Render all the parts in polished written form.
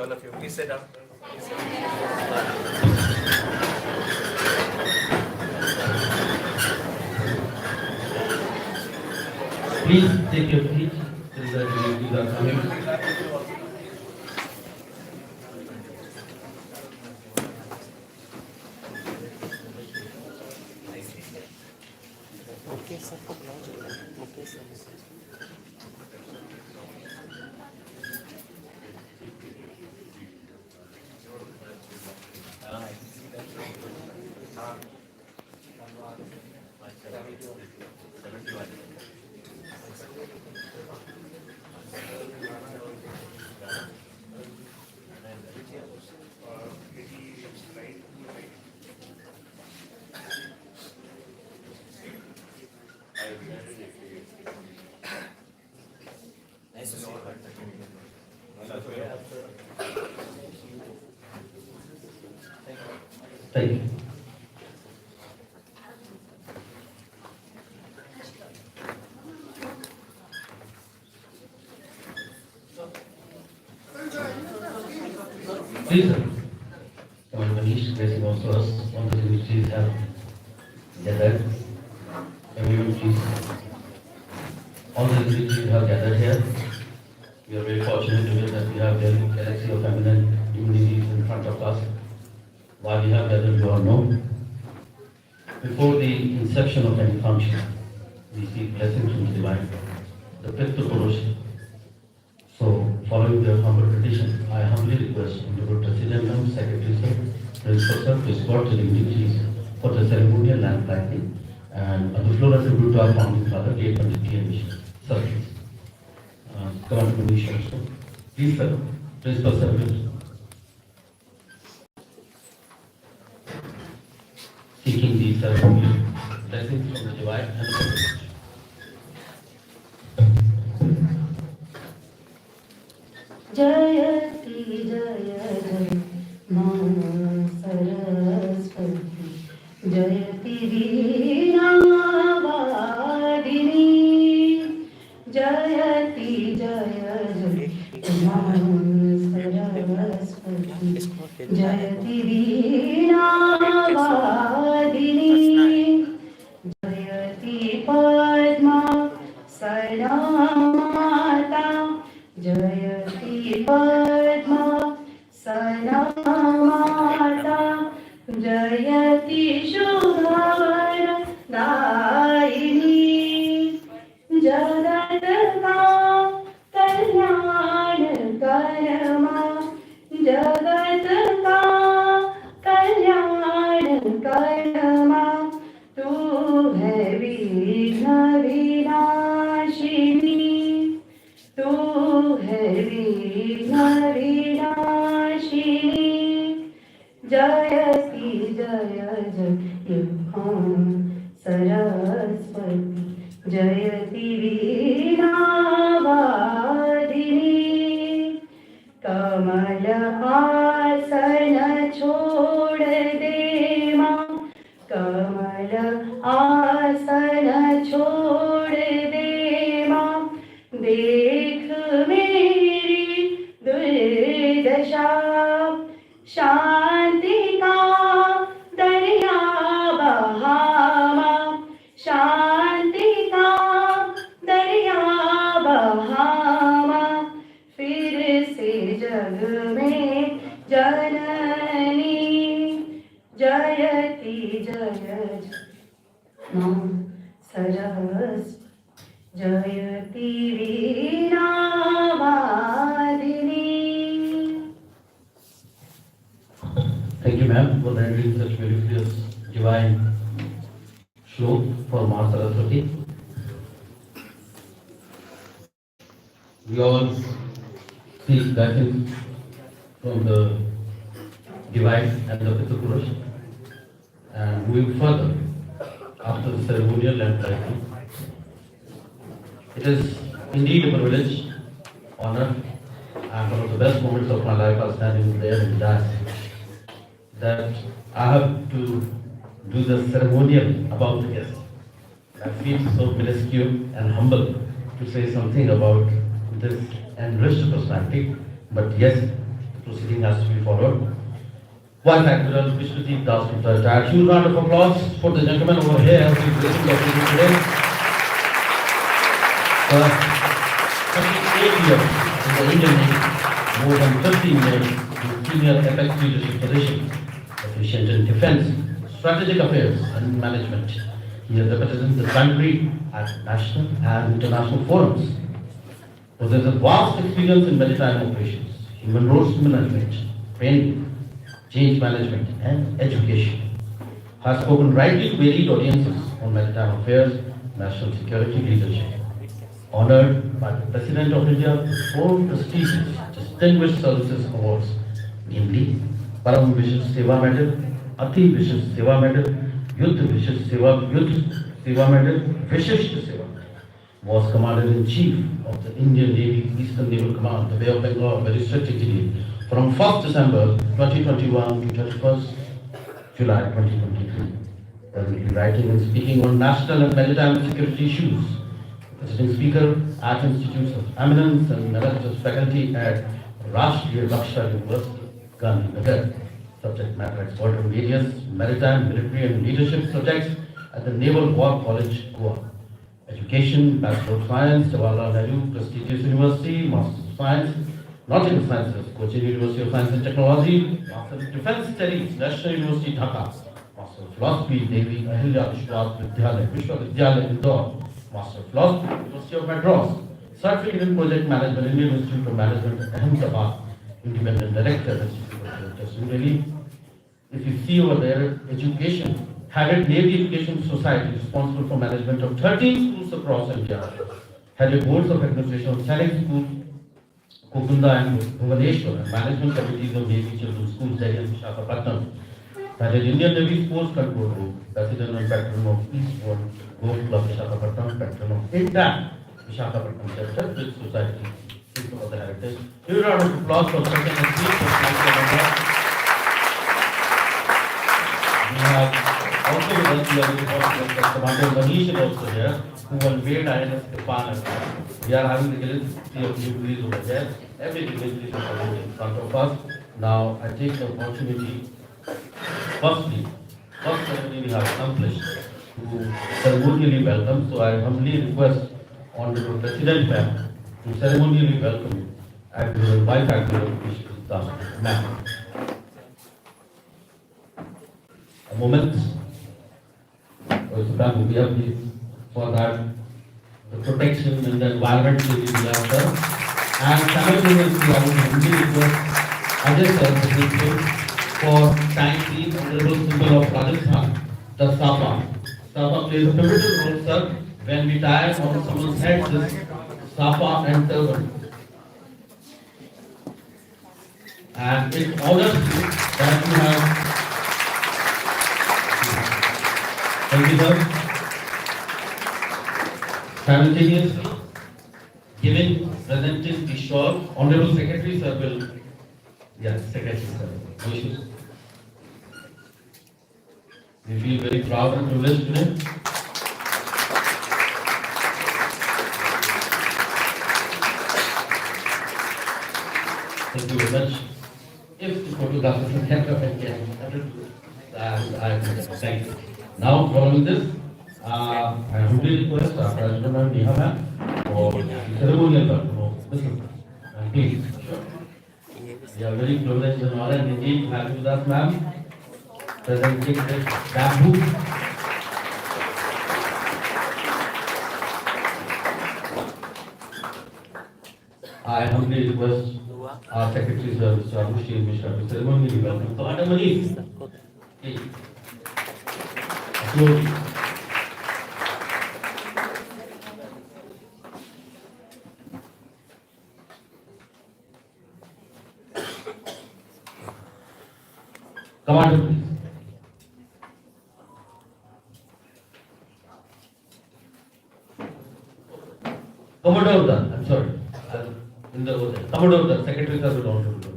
all of you. Please sit down. Please take your seat till the dignitaries are coming. Okay, sir. Okay, sir. Nice to see you. Thank you. Please, sir. Commander Manish, blessing also us. All the dignitaries have gathered. Everyone, please. All the dignitaries have gathered here. We are very fortunate today that we have the galaxy of eminent dignitaries in front of us. Why we have gathered, you all know. Before the inception of any function, we seek blessings from the divine, the fifth Purush. So, following their humble petition, I humbly request Honorable President and Secretary Sir, Principal Sir, to escort the dignitaries for the ceremonial land planting and on the floor of tribute to our founding father, late Pandit Mishra. Sir, please. Commander Mishra also. Please, sir. Principal Sir, please. Seeking the ceremonial blessings from the divine and the Purush. Jayati Jaya Mama Saraswati Jayati Veena Vadini Jayati Jaya Mama Saraswati Jayati Veena Vadini Jayati Padma Saramata Jayati Padma Sanamata Jayati Shubhavara Daini Jagataka Kalyan Karma Jagataka Kalyan Karma Tu hai Vigna Vinashini Tu hai Vigna Vinashini Jayati Jaya Jaya Saraswati Jayati Veena Vadini Kamala Asana Chhod De Ma Kamala Asana Chhod De Ma Dekh Meri Durdasha Shanti Ka Darya Bahama Shanti Ka Darya Bahama Fir se jag mein janani Jayati Jaya Mam Saras Jayati Veena Vadini. Thank you, ma'am, for rendering such very divine shlok for Ma Saraswati. We all seek guidance from the divine and the Pitha Purush, and moving further after the ceremonial land planting. It is indeed a privilege, honor, and one of the best moments of my life are standing there in dance. That I have to do the ceremonial about the guest. I feel so minuscule and humble to say something about this enriched personality, but yes, to proceeding has to be followed. Vice Admiral Biswajit Dasgupta retired. Huge round of applause for the gentleman over here who is gracing the occasion today. For 38 years in the Indian Navy, more than 15 years in senior apex leadership positions, efficient in defense, strategic affairs and management. He has represented the country at national and international forums. Possesses vast experience in maritime operations, human resource management, training, change management and education. Has spoken widely to varied audiences on maritime affairs, national security leadership. Honored by the President of India with 4 prestigious Distinguished Services Awards, namely Param Vishesh Seva Medal, Ati Vishesh Seva Medal, Yuddh Vishesh Seva Medal, Vishesh Seva Medal. Was Commander-in-Chief of the Indian Navy Eastern Naval Command, the Bay of Bengal, very strategically, from 1st December 2021 to 31st July 2023. Currently writing and speaking on national and maritime security issues. Visiting speaker at Institutes of Eminence and Emeritus Faculty at Rashtriya Raksha University, Gandhinagar. Subject matter expert on various maritime, military and leadership subjects at the Naval War College, Goa. Education, Bachelor of Science, Jawaharlal Nehru prestigious University, Master of Science, Nautical Sciences, Cochin University of Science and Technology, Master of Defense Studies, National University Dhaka, Master of Philosophy, Navy, Ahilya Vishwavidyalaya, Indore, Master of Philosophy, University of Madras, Certificate in Project Management, Indian Institute of Management, Ahmedabad, Independent Director, Institute of Research, New Delhi. If you see over there, education, headed Navy Education Society, responsible for management of 13 schools across India, headed boards of administration of Sainik School, Kokunda and Bhubaneswar, and management committees of Navy Children's Schools, Delhi and Visakhapatnam. Headed Indian Navy Sports Control Group, President and Patron of Eastbourne Golf Club Visakhapatnam, Patron of INDAC Visakhapatnam Chapter with Society for the Heritage. Give a round of applause for second and three for we have also with us here Commander Mishra also here, who unveiled INS Kapan. We are having the galacity of jubilees over there. Every jubilee is in front of us. Now I take the opportunity, first ceremony we have accomplished, to ceremonially welcome. So I humbly request Honorable President Ma'am to ceremonially welcome you, Admiral Vice Admiral Biswajit Dasgupta Ma'am. A moment. We have for that the protection and the environment we have done. And simultaneously, I would humbly request Ajmer sir for thanking the honorable symbol of Rajasthan, the Safa. Safa plays a pivotal role, sir, when we tie on someone's head this Safa and turban. And it honors you that you have. Thank you, sir. Simultaneously, presenting the shawl, Honorable Secretary, sir, will. Yes, Secretary, sir. No issues. We feel very proud and privileged today. Thank you very much. If the photographer can come again, I thank you. Now, following this, I humbly request our President and Neha ma'am for the ceremonial business. Please. We are very privileged and honored indeed to have you with us, ma'am. Presenting this bamboo. I humbly request our Secretary, Sir, Mr. Mishra, to ceremonially welcome Commander Manish. Please. Slowly. Commander, please. Commodore, I'm sorry. In the order. Commodore, Secretary, sir, will also do.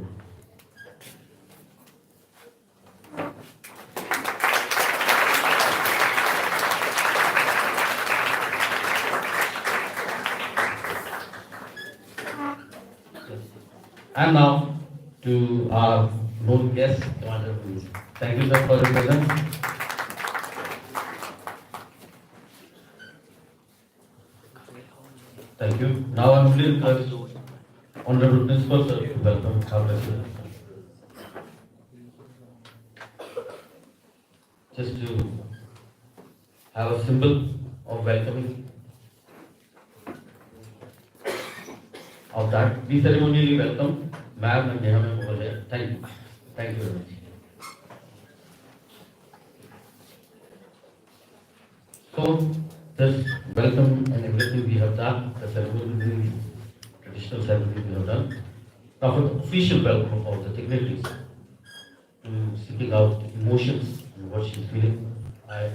And now, to our known guest, Commander Biswajit. Thank you, sir, for your presence. Thank you. Now I humbly request Honorable Principal, sir, to welcome our President. Just to have a symbol of welcoming of that, we ceremonially welcome Ma'am and Neha ma'am over here. Thank you. Thank you very much. So, this welcome and everything we have done, the ceremony, traditional ceremony we have done. Now for the official welcome of all the dignitaries to speaking out emotions and what she's feeling. I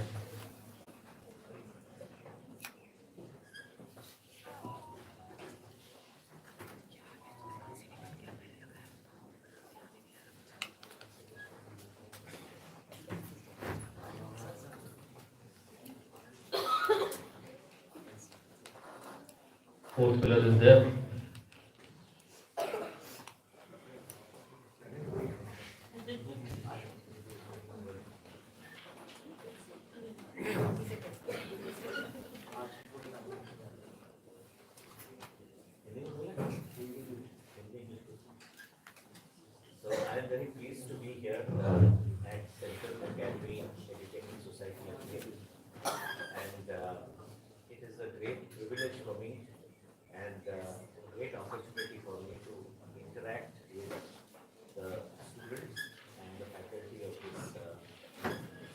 fourth pillar is there. So I am very pleased to be here at Central Academy Educating Society Ajmer. And it is a great privilege for me and a great opportunity for me to interact with the students and the faculty of this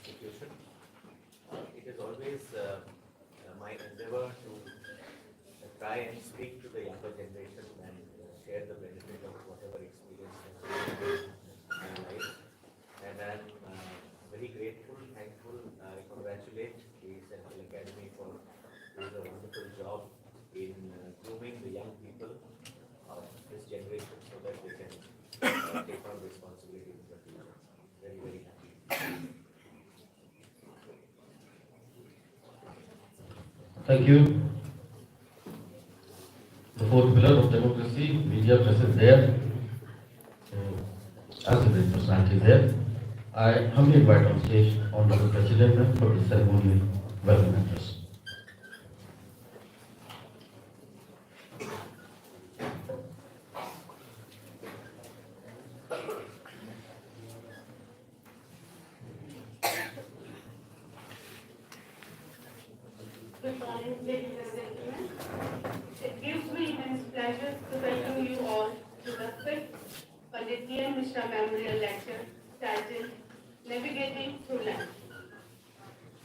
institution. It is always my endeavor to try and speak to the younger generation and share the benefit of whatever experience I have in my life. And I'm very grateful, thankful, I congratulate the Central Academy for doing a wonderful job in grooming the young people of this generation so that they can take on responsibility in the future. Very, very happy. Thank you. The fourth pillar of democracy, media presence there. As a great personality there, I humbly invite on stage Honorable President for the ceremonial welcome address. Good morning, ladies and gentlemen. It gives me immense pleasure to welcome you all to the 5th Pandit Mishra Memorial Lecture titled Navigating Through Life.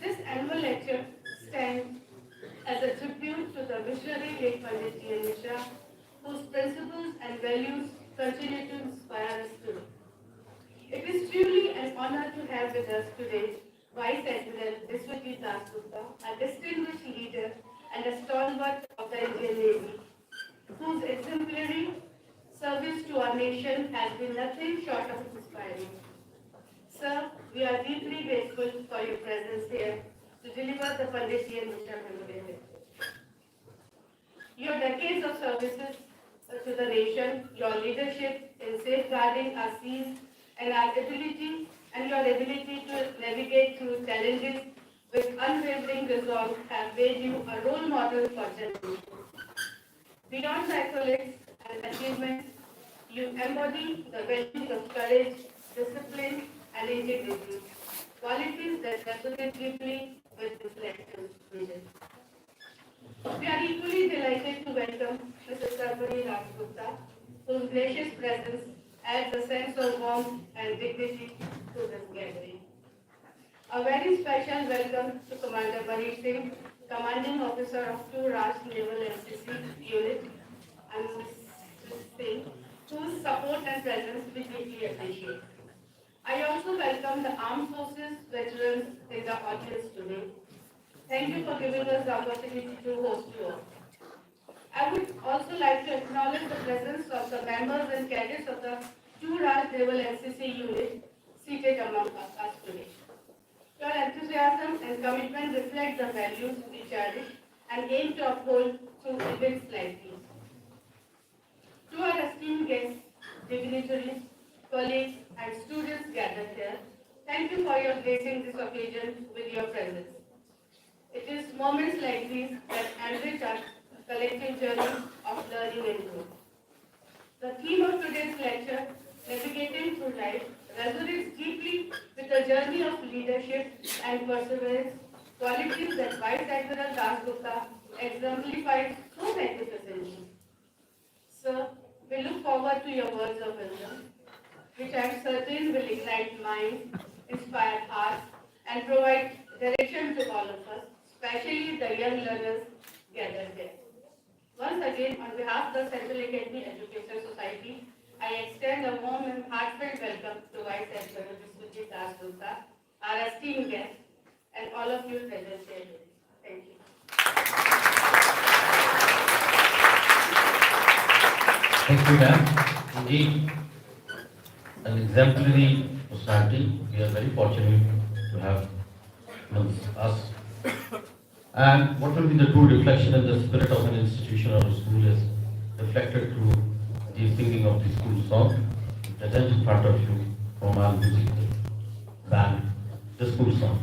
This annual lecture stands as a tribute to the visionary late Pandit Mishra, whose principles and values continue to inspire us today. It is truly an honor to have with us today Vice Admiral Biswajit Dasgupta, a distinguished leader and a stalwart of the Indian Navy, whose exemplary service to our nation has been nothing short of inspiring. Sir, we are deeply grateful for your presence here to deliver the Pandit Mishra Memorial Lecture. Your decades of services to the nation, your leadership in safeguarding our seas, and your ability to navigate through challenges with unwavering resolve have made you a role model for generations. Beyond the accolades and achievements, you embody the values of courage, discipline, and integrity, qualities that resonate deeply with this lecture's vision. We are equally delighted to welcome Mr. Sarvani Dasgupta, whose gracious presence adds a sense of warmth and dignity to this gathering. A very special welcome to Commander Manish Singh, Commanding Officer of 2 Raj Naval NCC Unit, and Mr. Singh, whose support and presence we deeply appreciate. I also welcome the Armed Forces veterans in the audience today. Thank you for giving us the opportunity to host you all. I would also like to acknowledge the presence of the members and cadets of the 2 Raj Naval NCC unit seated among us today. Your enthusiasm and commitment reflect the values we cherish and aim to uphold through events like these. To our esteemed guests, dignitaries, colleagues, and students gathered here, thank you for your gracing this occasion with your presence. It is moments like these that enrich our collective journey of learning and growth. The theme of today's lecture, Navigating Through Life, resonates deeply with the journey of leadership and perseverance, qualities that Vice Admiral Dasgupta exemplified so magnificently. Sir, we look forward to your words of wisdom, which I'm certain will ignite minds, inspire hearts, and provide direction to all of us, especially the young learners gathered here. Once again, on behalf of the Central Academy Education Society, I extend a warm and heartfelt welcome to Vice Admiral Biswajit Dasgupta, our esteemed guest, and all of you present here today. Thank you. Thank you, ma'am. Indeed, an exemplary personality. We are very fortunate to have amongst us. And what will be the true reflection in the spirit of an institution or a school is reflected through the singing of the school song. Present in front of you from our music band, the school song.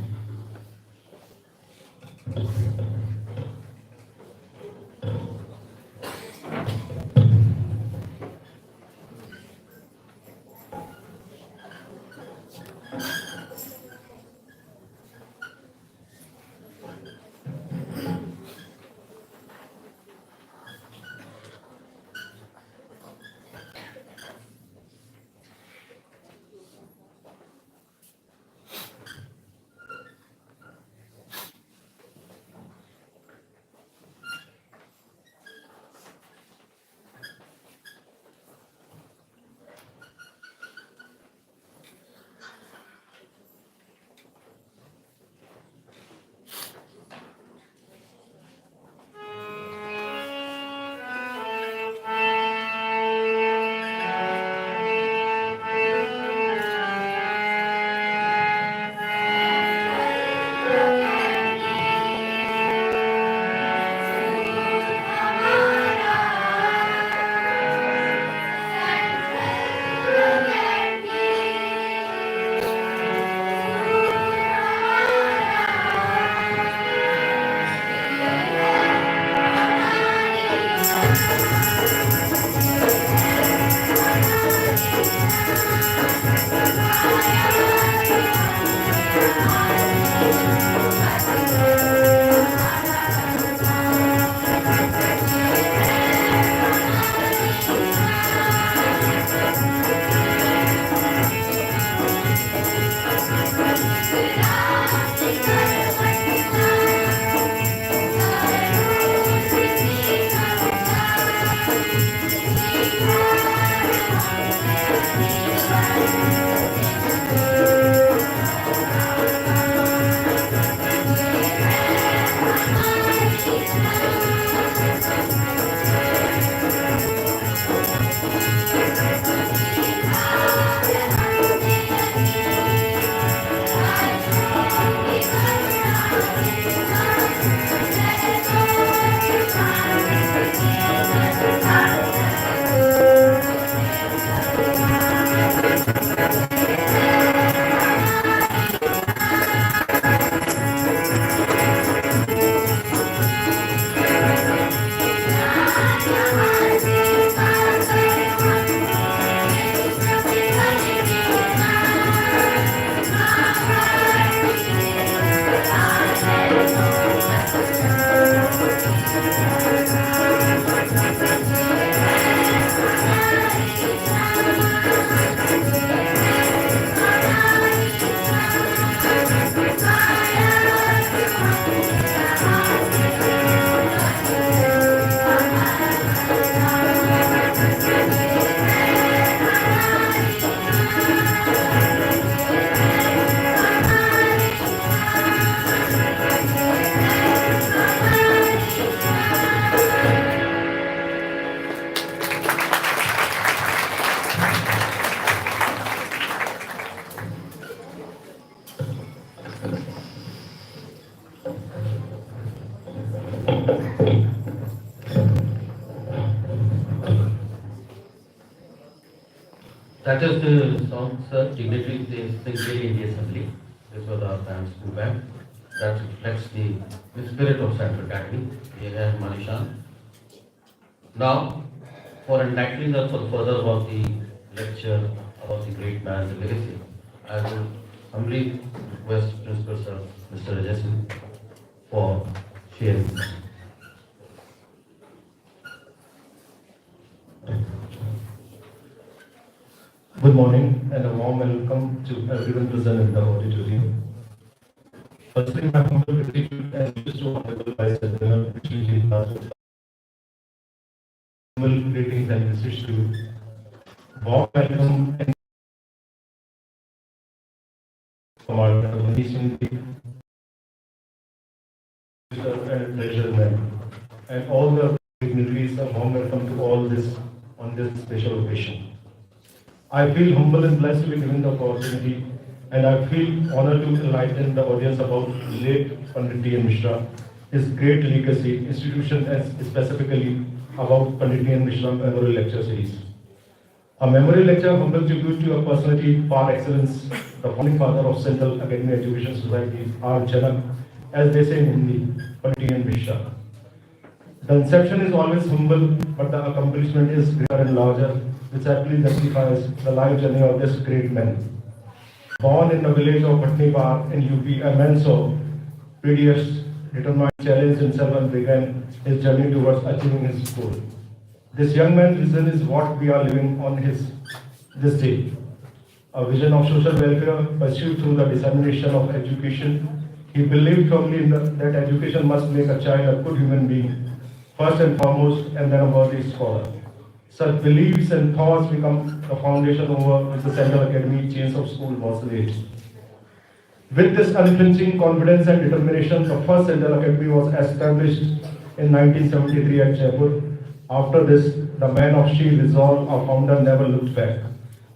practiced the song, sir, dignitaries they sing daily in the assembly. This was our band, school band. That reflects the spirit of Central Academy. Ye hai hamari shaan. Now, for enlightening us further about the lecture, about the great man's legacy, I will humbly request Principal Sir, Mr. Ajmer, for sharing. Good morning and a warm welcome to everyone present in the auditorium. Firstly, my humble gratitude and wishes to Honorable Vice Admiral Biswajit Dasgupta. Humble greetings and wishes to warm welcome and Commander and Treasurermen and all the dignitaries. A warm welcome to all this on this special occasion. I feel humble and blessed to be given the opportunity, and I feel honored to enlighten the audience about late Pandit T. N. Mishra, his great legacy, institution, and specifically about Pandit T. N. Mishra Memorial Lecture Series. A memorial lecture humble tribute to a personality par excellence, the founding father of Central Academy Education Society, our Janak, as they say in Hindi, Pandit T. N. Mishra. The inception is always humble, but the accomplishment is greater and larger, which aptly justifies the life journey of this great man. Born in the village of Bhatnipar in UP, a man so PDS determined, challenged himself and began his journey towards achieving his goal. This young man's vision is what we are living on this day. A vision of social welfare pursued through the dissemination of education. He believed firmly that education must make a child a good human being, first and foremost, and then a worthy scholar. Such beliefs and thoughts become the foundation over which the Central Academy chains of school was laid. With this unflinching confidence and determination, the first Central Academy was established in 1973 at Jaipur. After this, the man of sheer resolve, our founder, never looked back.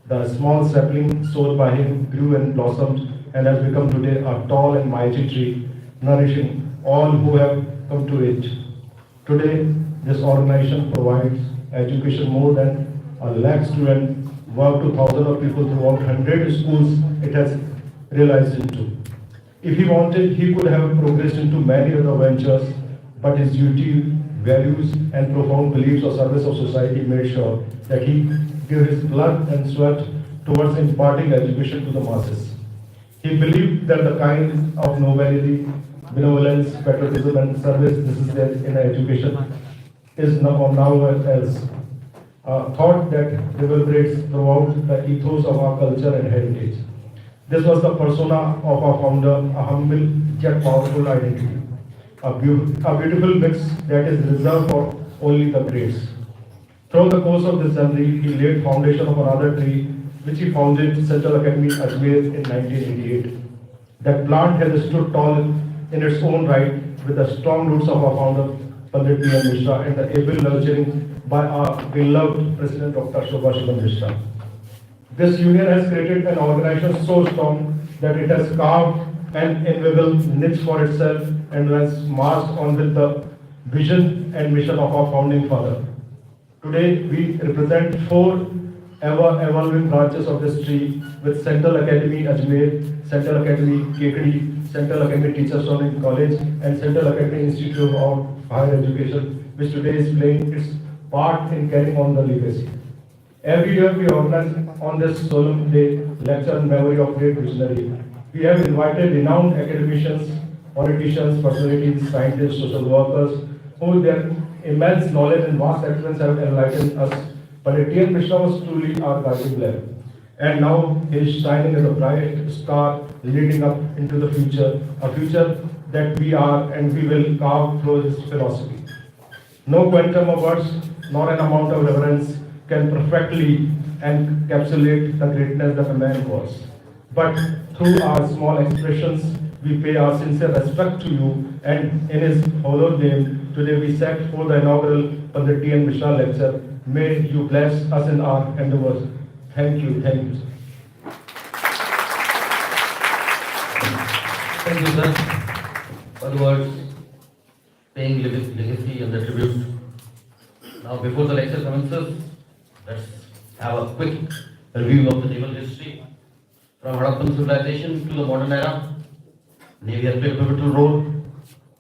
The small sapling sown by him grew and blossomed and has become today a tall and mighty tree, nourishing all who have come to it. Today, this organization provides education more than 1 lakh students, work to thousands of people throughout 100 schools it has realized into. If he wanted, he could have progressed into many other ventures, but his duty, values, and profound beliefs of service of society made sure that he gave his blood and sweat towards imparting education to the masses. He believed that the kind of nobility, benevolence, patriotism, and service necessary in education is now as a thought that reverberates throughout the ethos of our culture and heritage. This was the persona of our founder, a humble yet powerful identity, a beautiful mix that is reserved for only the greats. Throughout the course of this journey, he laid foundation of another tree, which he founded Central Academy Ajmer in 1988. That plant has stood tall in its own right with the strong roots of our founder, Pandit T. N. Mishra, and the able nurturing by our beloved President Dr. Shobha Mishra. This union has created an organization so strong that it has carved an invaluable niche for itself and has marched on with the vision and mission of our founding father. Today, we represent 4 ever-evolving branches of this tree with Central Academy Ajmer, Central Academy Kekadi, Central Academy Teachers Training College, and Central Academy Institute of Higher Education, which today is playing its part in carrying on the legacy. Every year we organize on this solemn day lecture in memory of great visionary. We have invited renowned academicians, politicians, personalities, scientists, social workers, who their immense knowledge and vast experience have enlightened us. But T. N. Mishra was truly our guiding lamp. And now he is shining as a bright star leading up into the future, a future that we are and we will carve through his philosophy. No quantum of words nor an amount of reverence can perfectly encapsulate the greatness that a man was. But through our small expressions, we pay our sincere respect to you, and in his hallowed name, today we set for the inaugural Pandit T. N. Mishra lecture. May you bless us in our endeavors. Thank you. Thank you, sir. Thank you, sir, for the words paying legacy and the tribute. Now, before the lecture commences, let's have a quick review of the naval history from Harappan civilization to the modern era. Navy has played a pivotal role.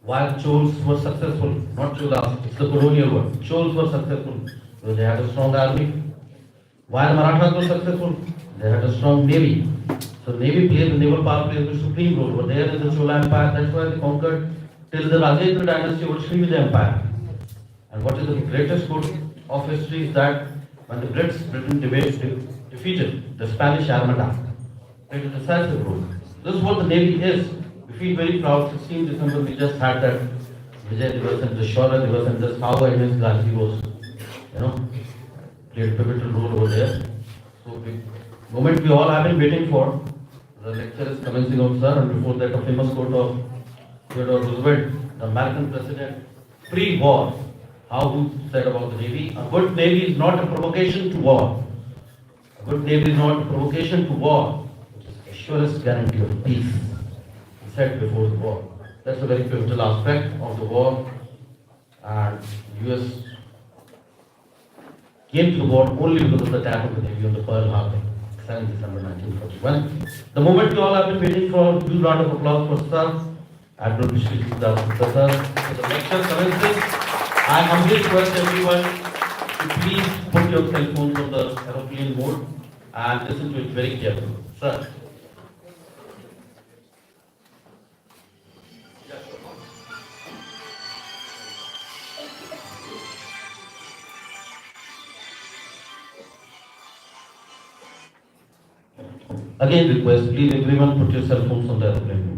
Why the Chols were successful, not Cholas, it's the colonial word. Chols were successful because they had a strong army. Why the Marathas were successful? They had a strong navy. So navy plays, the naval power plays a supreme role. Over there in the Chola Empire, that's why they conquered till the Rajendra dynasty over Srivijaya Empire. And what is the greatest good of history is that when the Britain defeated the Spanish Armada, played a decisive role. This is what the navy is. We feel very proud. 16th December we just had that Vijay Divas and the Shaurya Divas, and just how immense Gandhi was, played a pivotal role over there. So the moment we all have been waiting for, the lecture is commencing on, sir, and before that a famous quote of Theodore Roosevelt, the American president, pre-war, how he said about the Navy: a good Navy is not a provocation to war. A good Navy is not a provocation to war. It is the surest guarantee of peace. He said before the war. That's a very pivotal aspect of the war. And US came to the war only because of the attack of the Navy on the Pearl Harbor, 7 December 1941. The moment we all have been waiting for, huge round of applause for Sir Admiral Biswajit Dasgupta, sir. So the lecture commences. I humbly request everyone to please put your cell phones on the aeroplane mode and listen to it very carefully. Sir. Again request, please everyone put your cell phones on the aeroplane mode.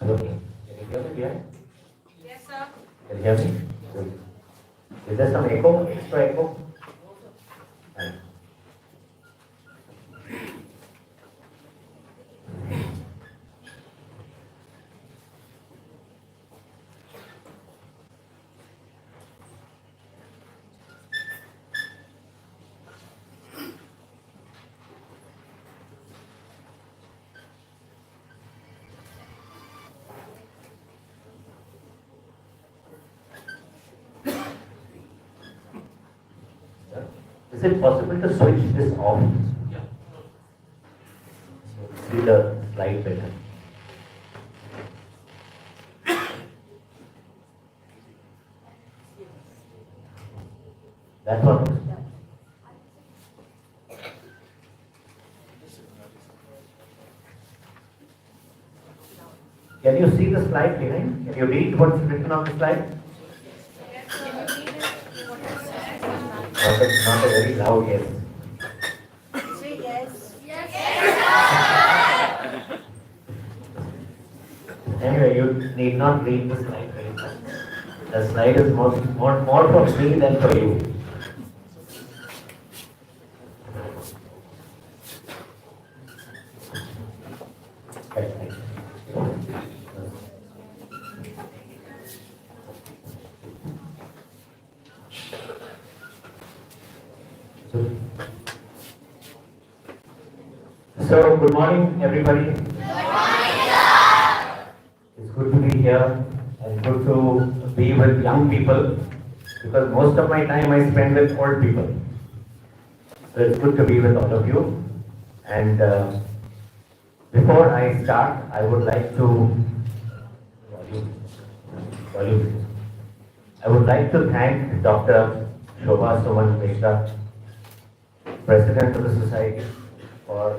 Hello. Can you hear me here? Yes, sir. Can you hear me? Good. Is there some echo? Extra echo? Fine. Is it possible to switch this off? Yeah. See the slide better. That one. Can you see the slide behind? Can you read what's written on the slide? Not a very loud yes. Anyway, you need not read the slide very much. The slide is more for me than for you. So, good morning, everybody. It's good to be here and good to be with young people because most of my time I spend with old people. So it's good to be with all of you. And before I start, I would like to I would like to thank Dr. Shobha Suman Mishra, President of the Society, for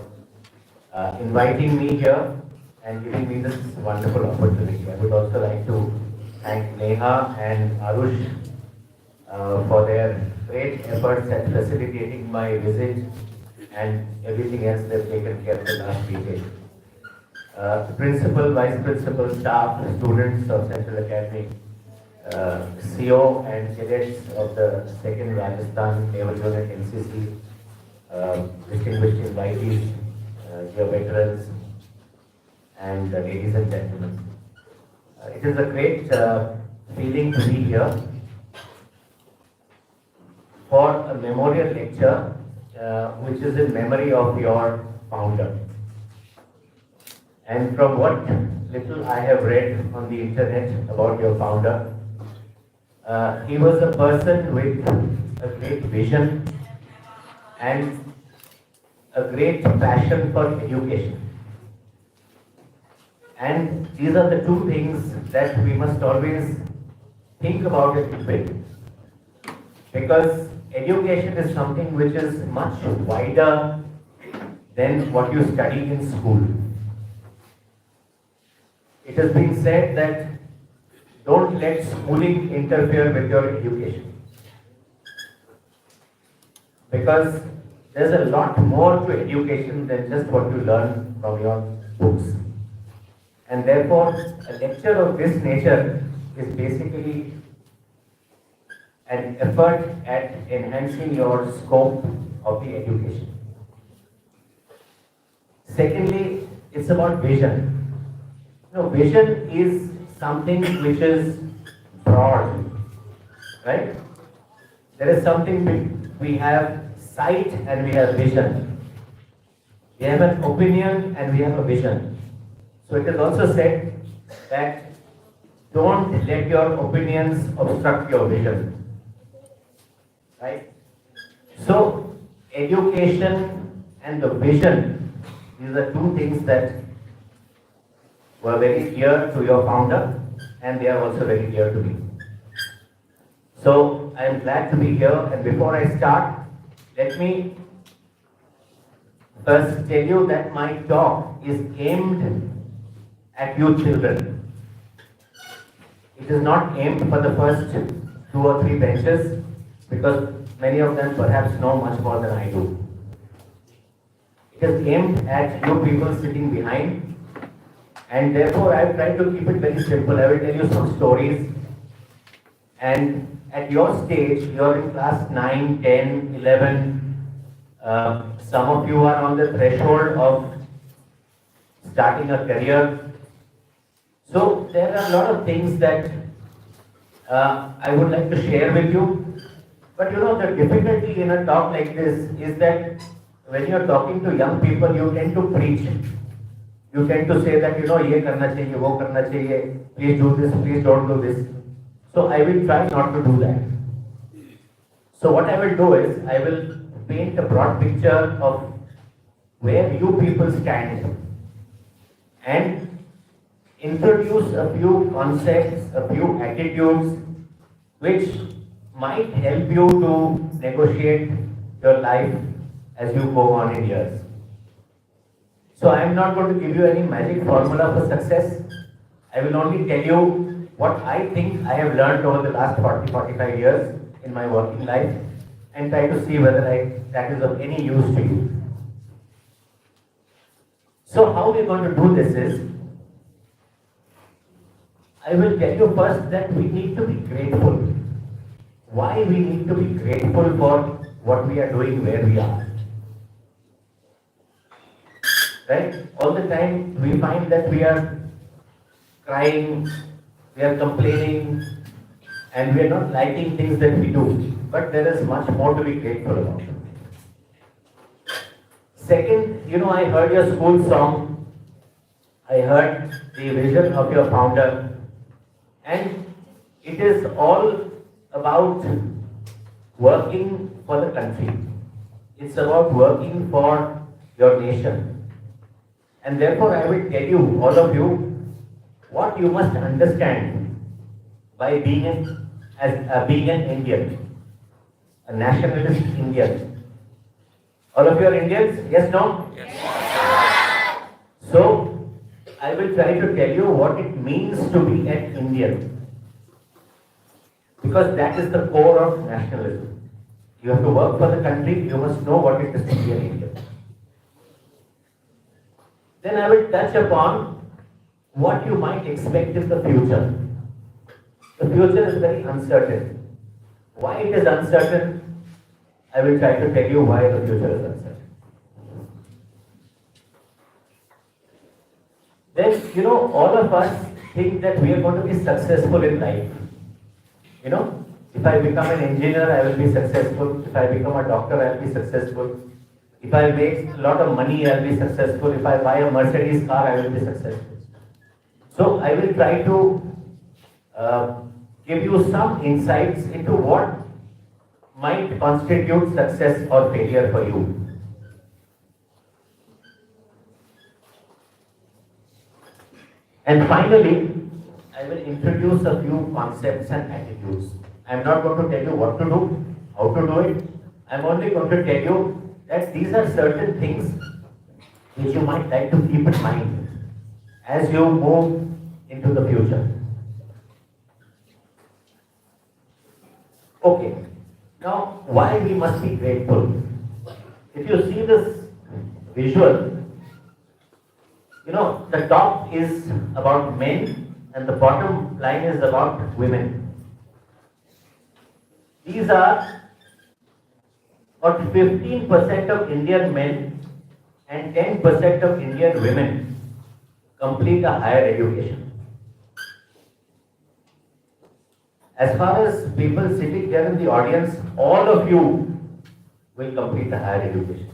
inviting me here and giving me this wonderful opportunity. I would also like to thank Neha and Arush for their great efforts at facilitating my visit and everything else they've taken care of the last decade. The principal, vice principal, staff, students of Central Academy, CO and cadets of the 2nd Rajasthan Naval Unit NCC, distinguished invitees, dear veterans, and ladies and gentlemen. It is a great feeling to be here. for a memorial lecture which is in memory of your founder. And from what little I have read on the internet about your founder, he was a person with a great vision and a great passion for education. And these are the two things that we must always think about it a bit. Because education is something which is much wider than what you study in school. It has been said that don't let schooling interfere with your education. Because there's a lot more to education than just what you learn from your books. And therefore, a lecture of this nature is basically an effort at enhancing your scope of the education. Secondly, it's about vision. Vision is something which is broad, right? There is something we have sight and we have vision. We have an opinion and we have a vision. So it is also said that don't let your opinions obstruct your vision. Right? So education and the vision, these are two things that were very dear to your founder and they are also very dear to me. So I am glad to be here, and before I start, let me first tell you that my talk is aimed at you children. It is not aimed for the first 2 or 3 benches because many of them perhaps know much more than I do. It is aimed at you people sitting behind, and therefore I have tried to keep it very simple. I will tell you some stories, and at your stage, you are in class 9, 10, 11. Some of you are on the threshold of starting a career. So there are a lot of things that I would like to share with you. But the difficulty in a talk like this is that when you are talking to young people, you tend to preach. You tend to say that, ye karna chahiye, wo karna chahiye, please do this, please don't do this. So I will try not to do that. So what I will do is, I will paint a broad picture of where you people stand and introduce a few concepts, a few attitudes which might help you to negotiate your life as you go on in years. So I am not going to give you any magic formula for success. I will only tell you what I think I have learned over the last 40-45 years in my working life and try to see whether that is of any use to you. So how we are going to do this is, I will tell you first that we need to be grateful. Why we need to be grateful for what we are doing where we are. Right? All the time we find that we are crying, we are complaining, and we are not liking things that we do. But there is much more to be grateful about. Second, I heard your school song. I heard the vision of your founder. And it is all about working for the country. It's about working for your nation. And therefore, I will tell you, all of you, what you must understand by being an Indian, a nationalist Indian. All of you are Indians? Yes, no? Yes. So, I will try to tell you what it means to be an Indian. Because that is the core of nationalism. You have to work for the country, you must know what it is to be an Indian. Then I will touch upon what you might expect in the future. The future is very uncertain. Why it is uncertain? I will try to tell you why the future is uncertain. Then, all of us think that we are going to be successful in life. If I become an engineer, I will be successful. If I become a doctor, I will be successful. If I make a lot of money, I will be successful. If I buy a Mercedes car, I will be successful. So I will try to give you some insights into what might constitute success or failure for you. And finally, I will introduce a few concepts and attitudes. I am not going to tell you what to do, how to do it. I am only going to tell you that these are certain things which you might like to keep in mind as you move into the future. Okay, now why we must be grateful? If you see this visual, the top is about men and the bottom line is about women. These are about 15% of Indian men and 10% of Indian women complete a higher education. As far as people sitting there in the audience, all of you will complete a higher education.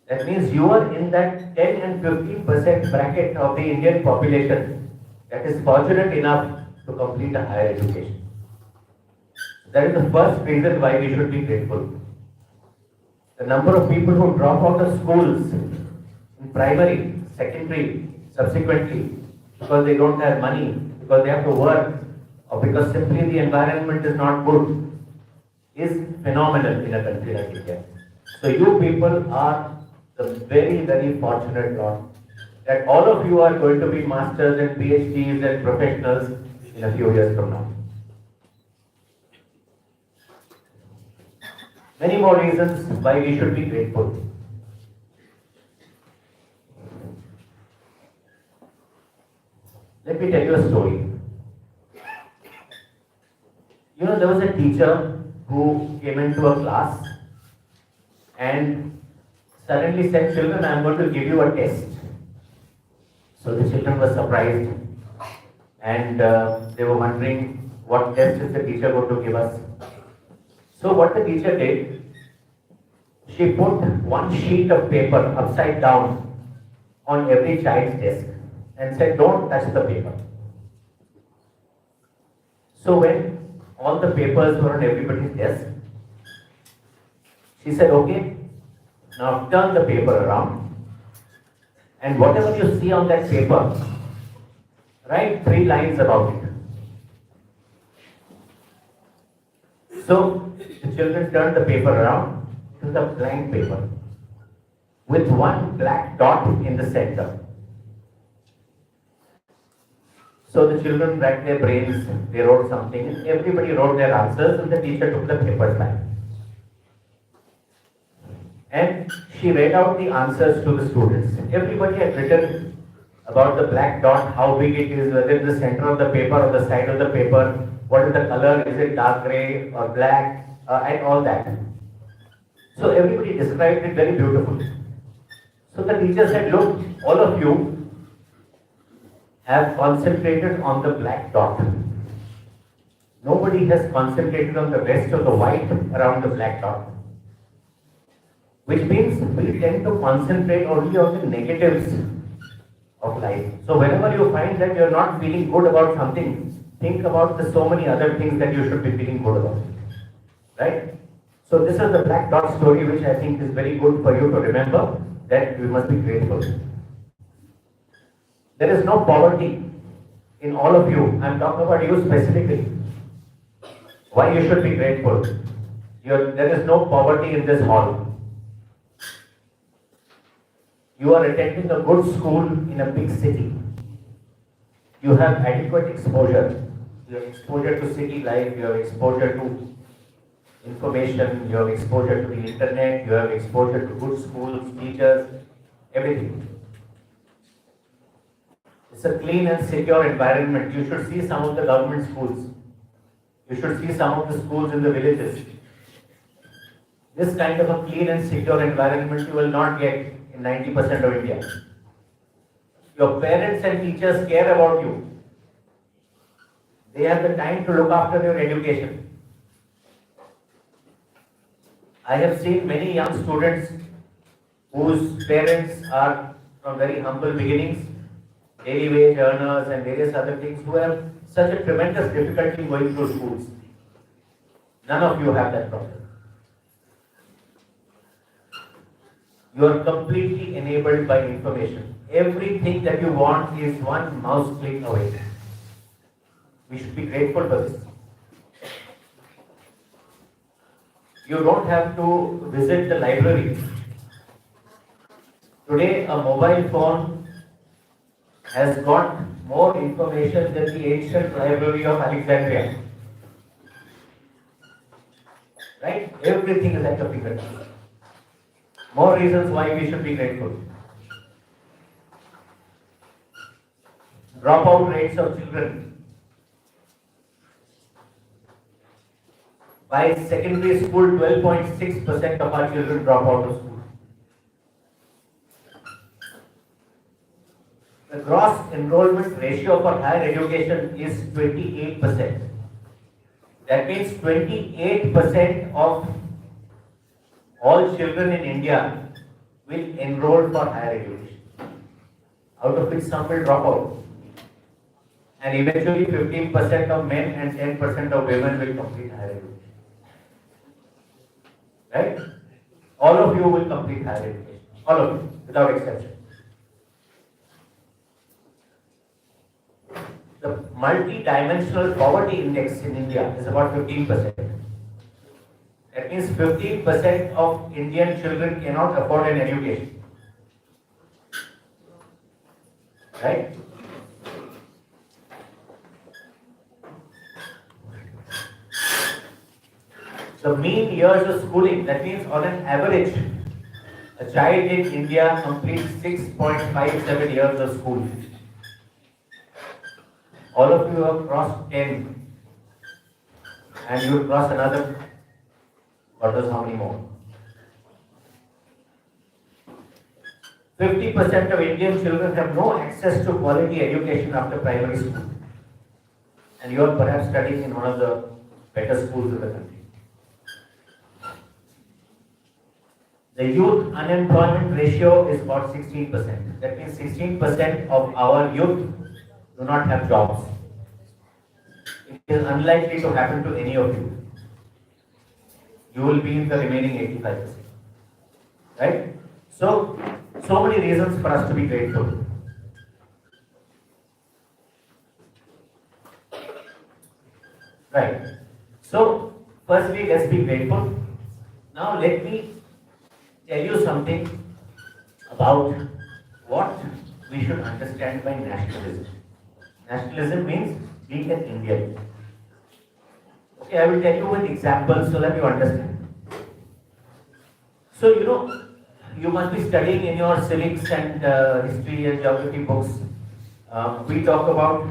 That means you are in that 10 and 15% bracket of the Indian population that is fortunate enough to complete a higher education. That is the first reason why we should be grateful. The number of people who drop out of schools in primary, secondary, subsequently, because they don't have money, because they have to work, or because simply the environment is not good, is phenomenal in a country like India. So you people are the very, very fortunate lot that all of you are going to be masters and PhDs and professionals in a few years from now. Many more reasons why we should be grateful. Let me tell you a story. There was a teacher who came into a class and suddenly said, "Children, I am going to give you a test." So the children were surprised and they were wondering what test is the teacher going to give us. So what the teacher did, she put one sheet of paper upside down on every child's desk and said, "Don't touch the paper." So when all the papers were on everybody's desk, she said, "Okay, now turn the paper around and whatever you see on that paper, write 3 lines about it." So the children turned the paper around to the blank paper with one black dot in the center. So the children racked their brains, they wrote something, and everybody wrote their answers, and the teacher took the papers back. And she read out the answers to the students. Everybody had written about the black dot, how big it is, whether in the center of the paper or the side of the paper, what is the color, is it dark grey or black, and all that. So everybody described it very beautifully. So the teacher said, "Look, all of you have concentrated on the black dot. Nobody has concentrated on the rest of the white around the black dot." Which means we tend to concentrate only on the negatives of life. So whenever you find that you are not feeling good about something, think about the so many other things that you should be feeling good about. Right? So this is the black dot story, which I think is very good for you to remember, that we must be grateful. There is no poverty in all of you. I am talking about you specifically. Why you should be grateful? There is no poverty in this hall. You are attending a good school in a big city. You have adequate exposure. You have exposure to city life, you have exposure to information, you have exposure to the internet, you have exposure to good schools, teachers, everything. It's a clean and secure environment. You should see some of the government schools. You should see some of the schools in the villages. This kind of a clean and secure environment you will not get in 90% of India. Your parents and teachers care about you. They have the time to look after your education. I have seen many young students whose parents are from very humble beginnings, daily wage earners and various other things, who have such a tremendous difficulty going through schools. None of you have that problem. You are completely enabled by information. Everything that you want is one mouse click away. We should be grateful for this. You don't have to visit the library. Today, a mobile phone has got more information than the ancient library of Alexandria. Right? Everything is at your fingertips. More reasons why we should be grateful. Dropout rates of children. By secondary school, 12.6% of our children drop out of school. The gross enrollment ratio for higher education is 28%. That means 28% of all children in India will enroll for higher education, out of which some will drop out. And eventually 15% of men and 10% of women will complete higher education. Right? All of you will complete higher education. All of you, without exception. The multi-dimensional poverty index in India is about 15%. That means 15% of Indian children cannot afford an education. Right? The mean years of schooling, that means on an average, a child in India completes 6.57 years of school. All of you have crossed 10, and you will cross another, what knows how many more. 50% of Indian children have no access to quality education after primary school. And you are perhaps studying in one of the better schools in the country. The youth unemployment ratio is about 16%. That means 16% of our youth do not have jobs. It is unlikely to happen to any of you. You will be in the remaining 85%. Right? So many reasons for us to be grateful. Right. So, firstly, let's be grateful. Now, let me tell you something about what we should understand by nationalism. Nationalism means being an Indian. Okay, I will tell you with examples so that you understand. So, you must be studying in your civics and history and geography books. We talk about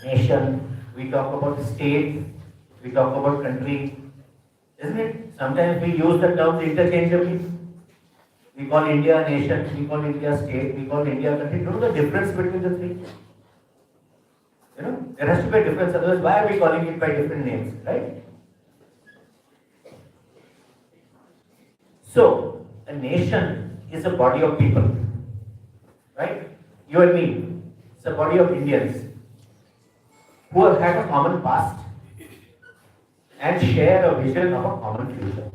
nation, we talk about state, we talk about country, isn't it? Sometimes we use the terms interchangeably. We call India a nation, we call India a state, we call India a country. Do you know the difference between the three? There has to be a difference, otherwise why are we calling it by different names, right? So, a nation is a body of people, right? You and me, it's a body of Indians who have had a common past and share a vision of a common future,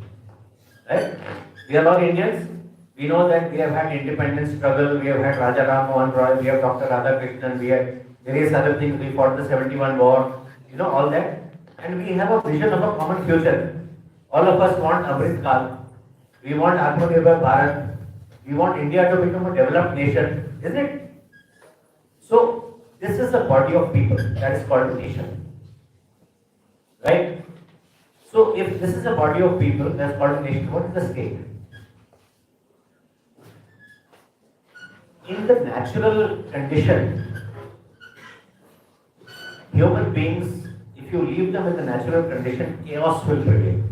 right? We are all Indians. We know that we have had independence struggle, we have had Raja Ram Mohan Roy, we have Dr. Radhakrishnan, we had various other things, we fought the 71 war, all that. And we have a vision of a common future. All of us want Amrit Kal. We want Atmanirbhar Bharat. We want India to become a developed nation, isn't it? So, this is a body of people that is called a nation. Right? So, if this is a body of people that's called a nation, what is the state? In the natural condition, human beings, if you leave them in the natural condition, chaos will prevail.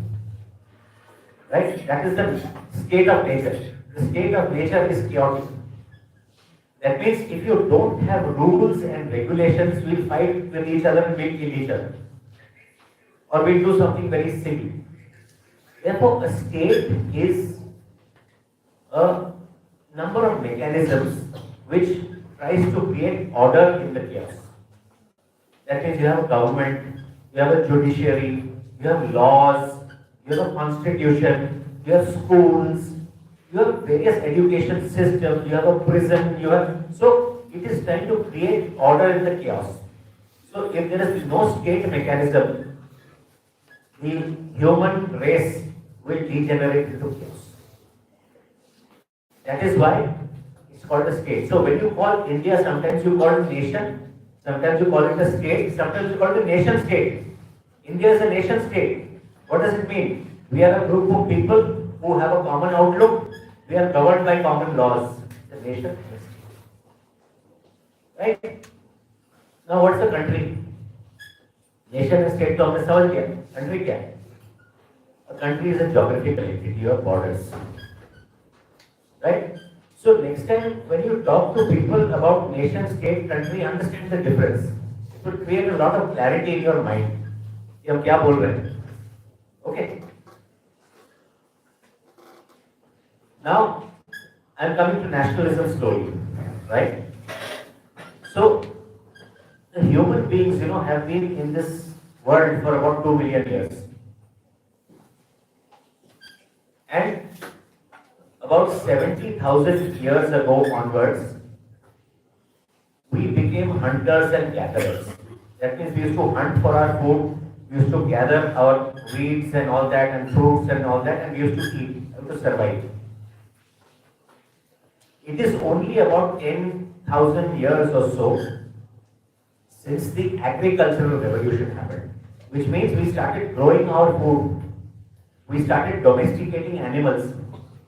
Right? That is the state of nature. The state of nature is chaotic. That means if you don't have rules and regulations, we'll fight with each other and we'll kill each other. Or we'll do something very silly. Therefore, a state is a number of mechanisms which tries to create order in the chaos. That means you have a government, you have a judiciary, you have laws, you have a constitution, you have schools, you have various education systems, you have a prison, you have... So, it is trying to create order in the chaos. So, if there is no state mechanism, the human race will degenerate into chaos. That is why it's called a state. So, when you call India, sometimes you call it nation, sometimes you call it a state, sometimes you call it a nation state. India is a nation state. What does it mean? We are a group of people who have a common outlook. We are governed by common laws. The nation. Right? Now what's the country? Nation and state तो हमने समझ लिया. Country क्या है? A country is a geographical entity of borders. Right? So next time when you talk to people about nation, state, country, understand the difference. It will create a lot of clarity in your mind. कि हम क्या बोल रहे हैं? Okay. Now, I am coming to nationalism slowly, right? So, the human beings, have been in this world for about 2 million years. And about 70,000 years ago onwards, we became hunters and gatherers. That means we used to hunt for our food, we used to gather our weeds and all that, and fruits and all that, and we used to eat, to survive. It is only about 10,000 years or so since the agricultural revolution happened, which means we started growing our food, we started domesticating animals.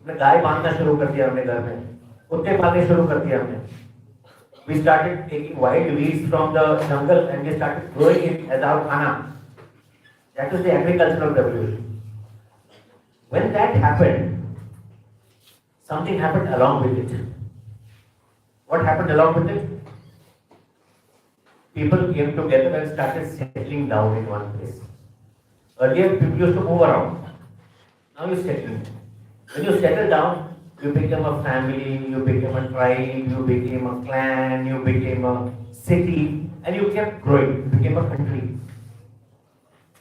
गाय बांधना शुरू कर दिया हमने घर में, कुत्ते पालने शुरू कर दिया हमने. We started taking wild weeds from the jungle and we started growing it as our khana. That was the agricultural revolution. When that happened, something happened along with it. What happened along with it? People came together and started settling down in one place. Earlier, people used to move around. Now you settle. When you settle down, you become a family, you become a tribe, you became a clan, you became a city, and you kept growing. You became a country.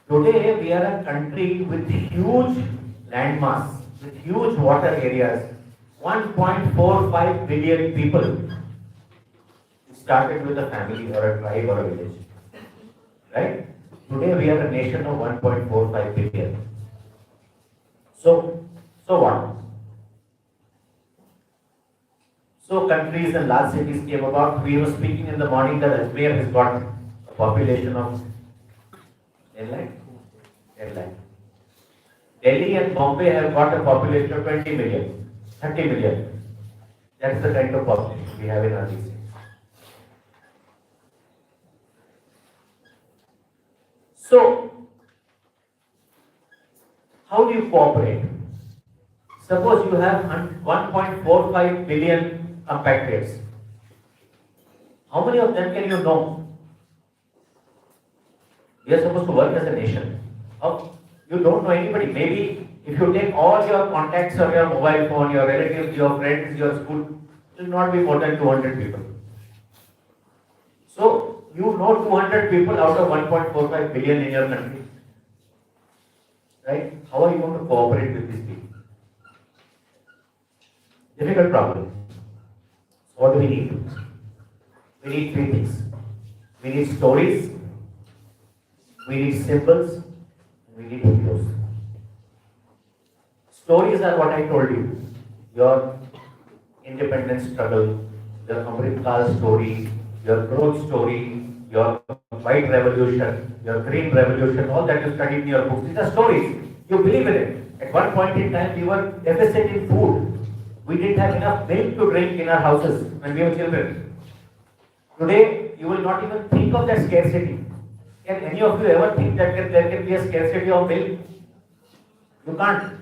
Today, we are a country with huge landmass, with huge water areas, 1.45 billion people. It started with a family or a tribe or a village. Right? Today, we are a nation of 1.45 billion. So what? So countries and large cities came about. We were speaking in the morning that Ajmer has got a population of 10 lakh. Delhi and Bombay have got a population of 20 million, 30 million. That's the kind of population we have in our cities. So, how do you cooperate? Suppose you have 1.45 billion compatriots. How many of them can you know? We are supposed to work as a nation. You don't know anybody. Maybe if you take all your contacts on your mobile phone, your relatives, your friends, your school, it will not be more than 200 people. So, you know 200 people out of 1.45 billion in your country. Right? How are you going to cooperate with these people? Difficult problem. So what do we need? We need three things. We need stories, we need symbols, and we need heroes. Stories are what I told you. Your independence struggle, your Amritkal story, your growth story, your white revolution, your green revolution, all that you studied in your books. These are stories. You believe in it. At one point in time, we were deficit in food. We didn't have enough milk to drink in our houses when we were children. Today, you will not even think of that scarcity. Can any of you ever think that there can be a scarcity of milk? You can't.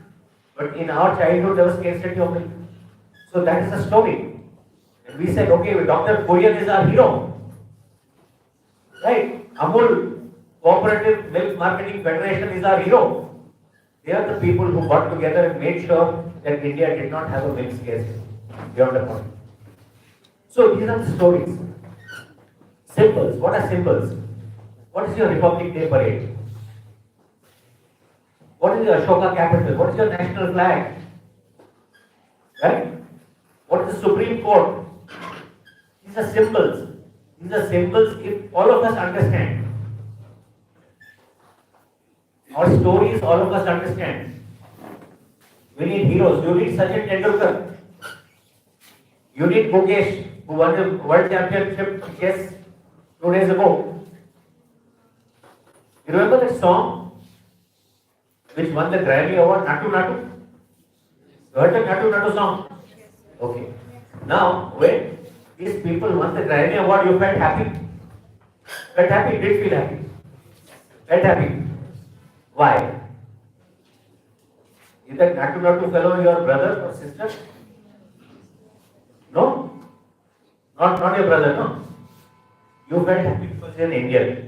But in our childhood, there was scarcity of milk. So that is a story. And we said, okay, Dr. Korean is our hero. Right? Amul Cooperative Milk Marketing Federation is our hero. They are the people who got together and made sure that India did not have a milk scarcity beyond a point. So these are the stories. Symbols. What are symbols? What is your Republic Day parade? What is your Ashoka capital? What is your national flag? Right? What is the Supreme Court? These are symbols. These are symbols if all of us understand. Our stories, all of us understand. We need heroes. You need Sachin Tendulkar. You need Mukesh, who won the World Championship chess 2 days ago. You remember that song which won the Grammy Award, Natu Natu? You heard the Natu Natu song? Okay. Now, when these people won the Grammy Award, you felt happy? Felt happy? Did feel happy? Felt happy? Why? Is that Natu Natu fellow your brother or sister? No? Not your brother, no? You felt happy because you're an Indian.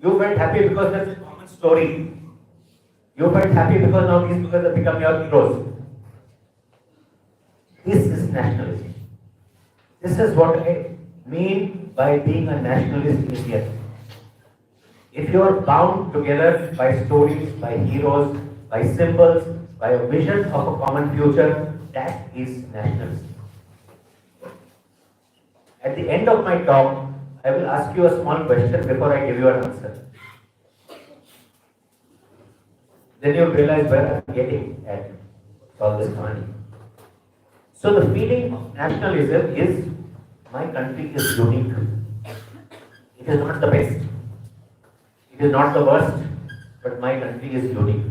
You felt happy because that's a common story. You felt happy because now these people have become your heroes. This is nationalism. This is what I mean by being a nationalist Indian. If you are bound together by stories, by heroes, by symbols, by a vision of a common future, that is nationalism. At the end of my talk, I will ask you a small question before I give you an answer. Then you'll realize where I'm getting at all this money. So the feeling of nationalism is, my country is unique. It is not the best. It is not the worst, but my country is unique.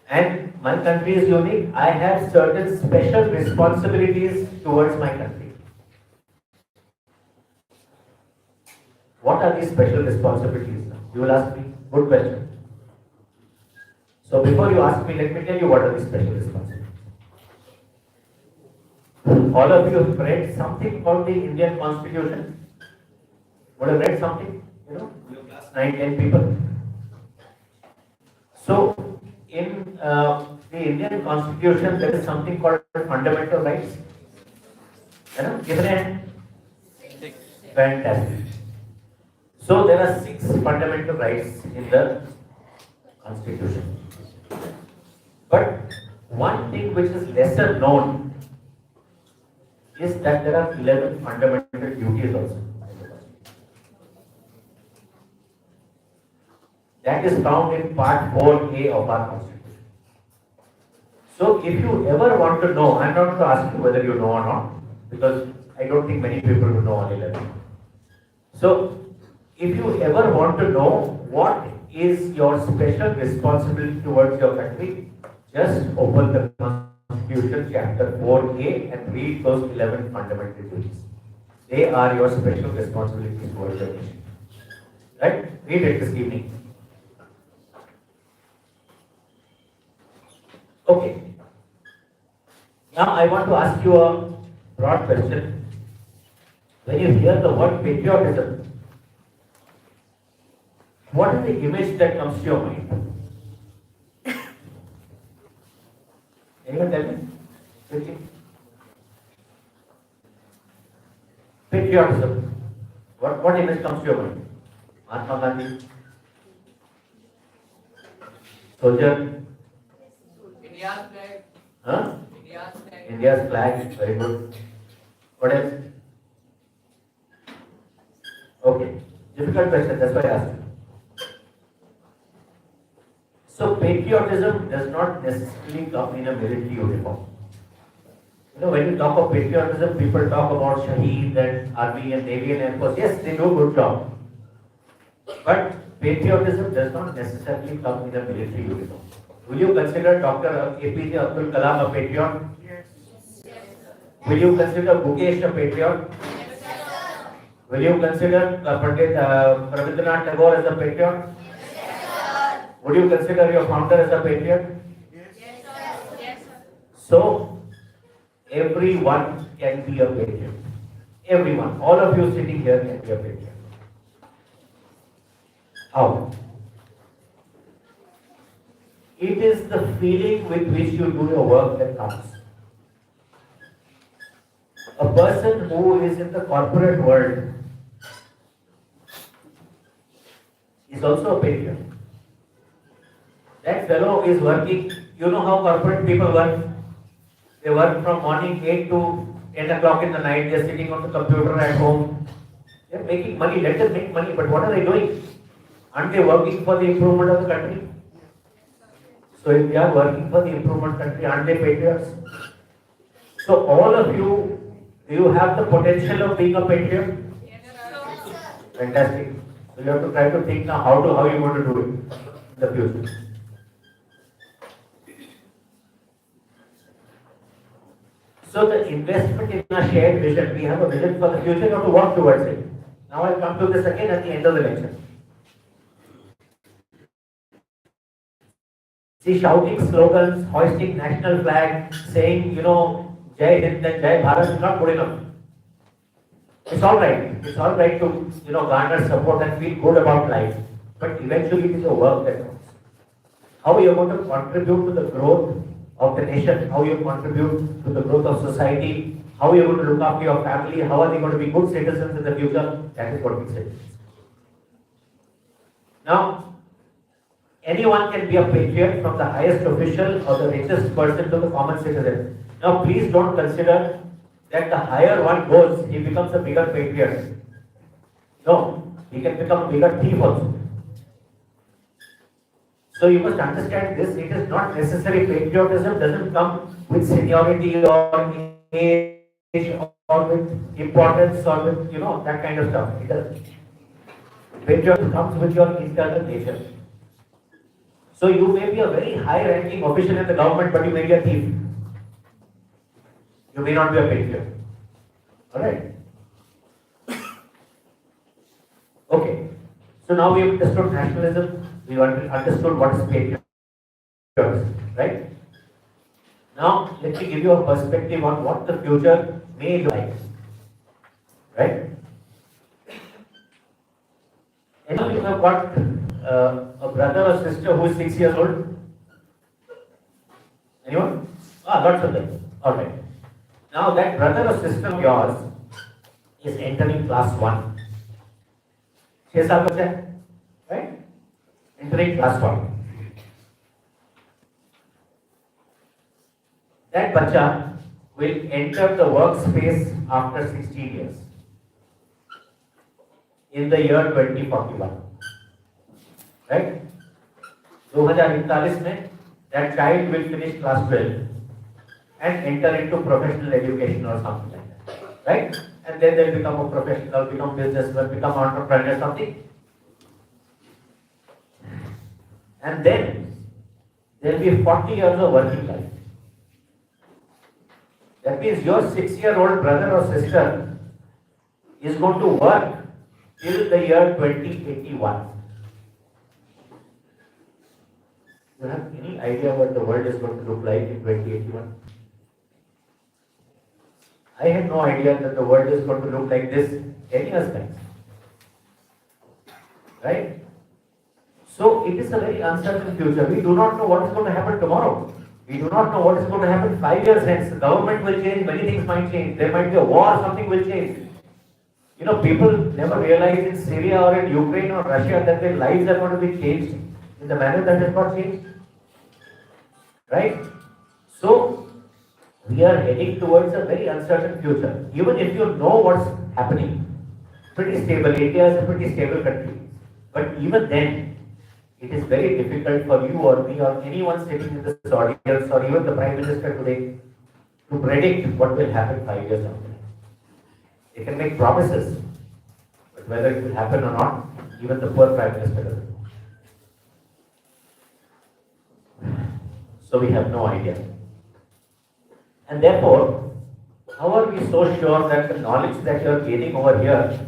And my country is unique. I have certain special responsibilities towards my country. What are these special responsibilities? You will ask me. Good question. So before you ask me, let me tell you what are these special responsibilities. All of you have read something about the Indian Constitution. Would have read something? You know, your class 9, 10 people. So in the Indian Constitution, there is something called fundamental rights. You know, given a fantastic. So there are 6 fundamental rights in the Constitution. But one thing which is lesser known is that there are 11 fundamental duties also. That is found in Part 4A of our Constitution. So if you ever want to know, I am not going to ask you whether you know or not, because I don't think many people will know all 11. So if you ever want to know what is your special responsibility towards your country, just open the Constitution chapter 4A and read those 11 fundamental duties. They are your special responsibilities towards your nation. Right? Read it this evening. Okay. Now I want to ask you a broad question. When you hear the word patriotism, what is the image that comes to your mind? Anyone tell me? Patriotism. What image comes to your mind? Mahatma Gandhi? Soldier? India's flag. Huh? India's flag. India's flag. Very good. What else? Okay. Difficult question. That's why I asked you. So patriotism does not necessarily come in a military uniform. You know, when you talk of patriotism, people talk about Shaheed and Army and Navy and Air Force. Yes, they do a good job. But patriotism does not necessarily come in a military uniform. Will you consider Dr. APJ Abdul Kalam a patriot? Yes. Will you consider Mukesh a patriot? Yes. Will you consider Pandit Rabindranath Tagore as a patriot? Would you consider your founder as a patriot? Yes. Yes. So, everyone can be a patriot. Everyone, all of you sitting here can be a patriot. How? It is the feeling with which you do your work that counts. A person who is in the corporate world is also a patriot. That fellow is working, you know how corporate people work? They work from morning 8 to 10 o'clock in the night, they're sitting on the computer at home. They're making money, let them make money, but what are they doing? Aren't they working for the improvement of the country? So if they are working for the improvement country, aren't they patriots? So all of you, do you have the potential of being a patriot? Fantastic. So you have to try to think now how you're going to do it in the future. So the investment in a shared vision, we have a vision for the future, you have to work towards it. Now I'll come to this again at the end of the lecture. See, shouting slogans, hoisting national flag, saying, Jai Hind and Jai Bharat is not good enough. It's all right. It's all right to, garner support and feel good about life. But eventually it is your work that counts. How you are going to contribute to the growth of the nation, how you contribute to the growth of society, how you are going to look after your family, how are they going to be good citizens in the future, that is what we say. Now, anyone can be a patriot, from the highest official or the richest person to the common citizen. Now, please don't consider that the higher one goes, he becomes a bigger patriot. No, he can become a bigger thief also. So you must understand this, it is not necessary. Patriotism doesn't come with seniority or age or with importance or with, that kind of stuff. It doesn't. Patriotism comes with your internal nature. So you may be a very high-ranking official in the government, but you may be a thief. You may not be a patriot. Alright? Okay. So now we have understood nationalism, we have understood what is patriotism, right? Now let me give you a perspective on what the future may look like. Right? Any of you have got a brother or sister who is 6 years old? Anyone? Lots of them. Alright. Now that brother or sister of yours is entering class 1. 6 साल बच्चा है, right? Entering class 1. That bacha will enter the workspace after 16 years. In the year 2041. Right? 2041 में, that child will finish class 12 and enter into professional education or something like that. Right? And then they'll become a professional, become businessman, become entrepreneur, something. And then there will be 40 years of working life. That means your 6-year-old brother or sister is going to work till the year 2081. Do you have any idea what the world is going to look like in 2081? I have no idea that the world is going to look like this 10 years back. Right? So it is a very uncertain future. We do not know what is going to happen tomorrow. We do not know what is going to happen 5 years hence. The government will change, many things might change. There might be a war, something will change. People never realize in Syria or in Ukraine or Russia that their lives are going to be changed in the manner that has not changed. Right? So, we are heading towards a very uncertain future. Even if you know what's happening, pretty stable. India is a pretty stable country. But even then, it is very difficult for you or me or anyone sitting in this audience or even the Prime Minister today to predict what will happen 5 years after. They can make promises, but whether it will happen or not, even the poor Prime Minister doesn't know. So we have no idea. And therefore, how are we so sure that the knowledge that you are gaining over here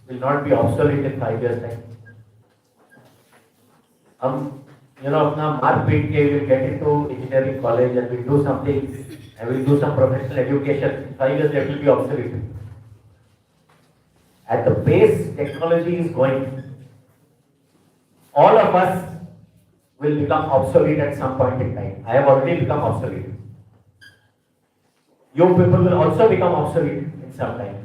will not be obsolete in 5 years' time? हम अपना mark पीट के we get into engineering college and we do something and we do some professional education, 5 years later it will be obsolete. At the pace technology is going, all of us will become obsolete at some point in time. I have already become obsolete. You people will also become obsolete in some time.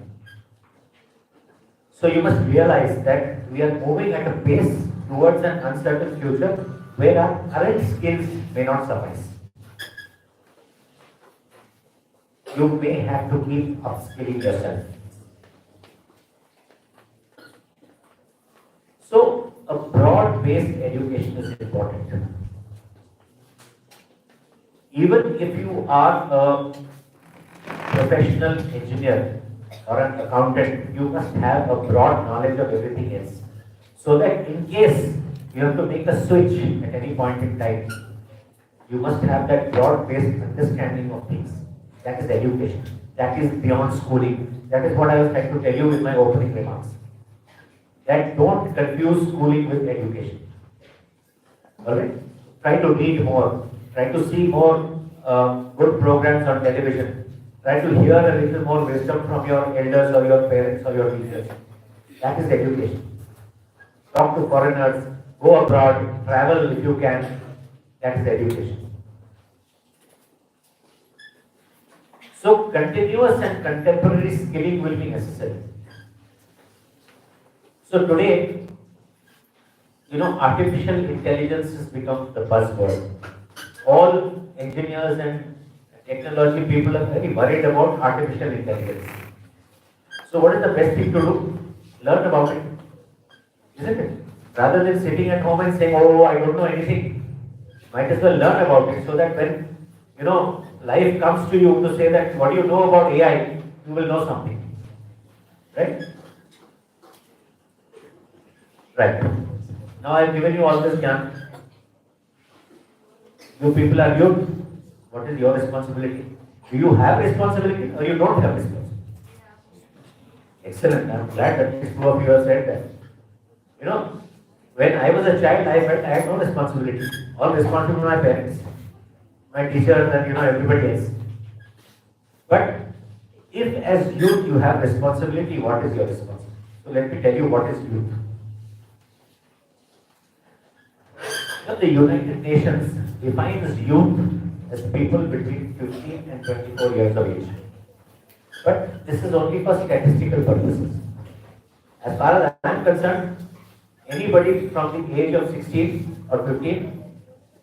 So you must realize that we are moving at a pace towards an uncertain future where our current skills may not suffice. You may have to keep upskilling yourself. So a broad-based education is important. Even if you are a professional engineer or an accountant, you must have a broad knowledge of everything else. So that in case you have to make a switch at any point in time, you must have that broad-based understanding of things. That is education. That is beyond schooling. That is what I was trying to tell you with my opening remarks. That don't confuse schooling with education. Alright? Try to read more. Try to see more good programs on television. Try to hear a little more wisdom from your elders or your parents or your teachers. That is education. Talk to foreigners, go abroad, travel if you can. That is education. So continuous and contemporary skilling will be necessary. So today, artificial intelligence has become the buzzword. All engineers and technology people are very worried about artificial intelligence. So what is the best thing to do? Learn about it. Isn't it? Rather than sitting at home and saying, oh, I don't know anything, might as well learn about it so that when, life comes to you to say that what do you know about AI, you will know something. Right? Right. Now I have given you all this gyan. You people are youth. What is your responsibility? Do you have responsibility or you don't have responsibility? Excellent. I am glad that these two of you have said that. When I was a child, I felt I had no responsibility. All responsibility to my parents, my teachers, and everybody else. But if as youth you have responsibility, what is your responsibility? So let me tell you what is youth. The United Nations defines youth as people between 15 and 24 years of age. But this is only for statistical purposes. As far as I am concerned, anybody from the age of 16 or 15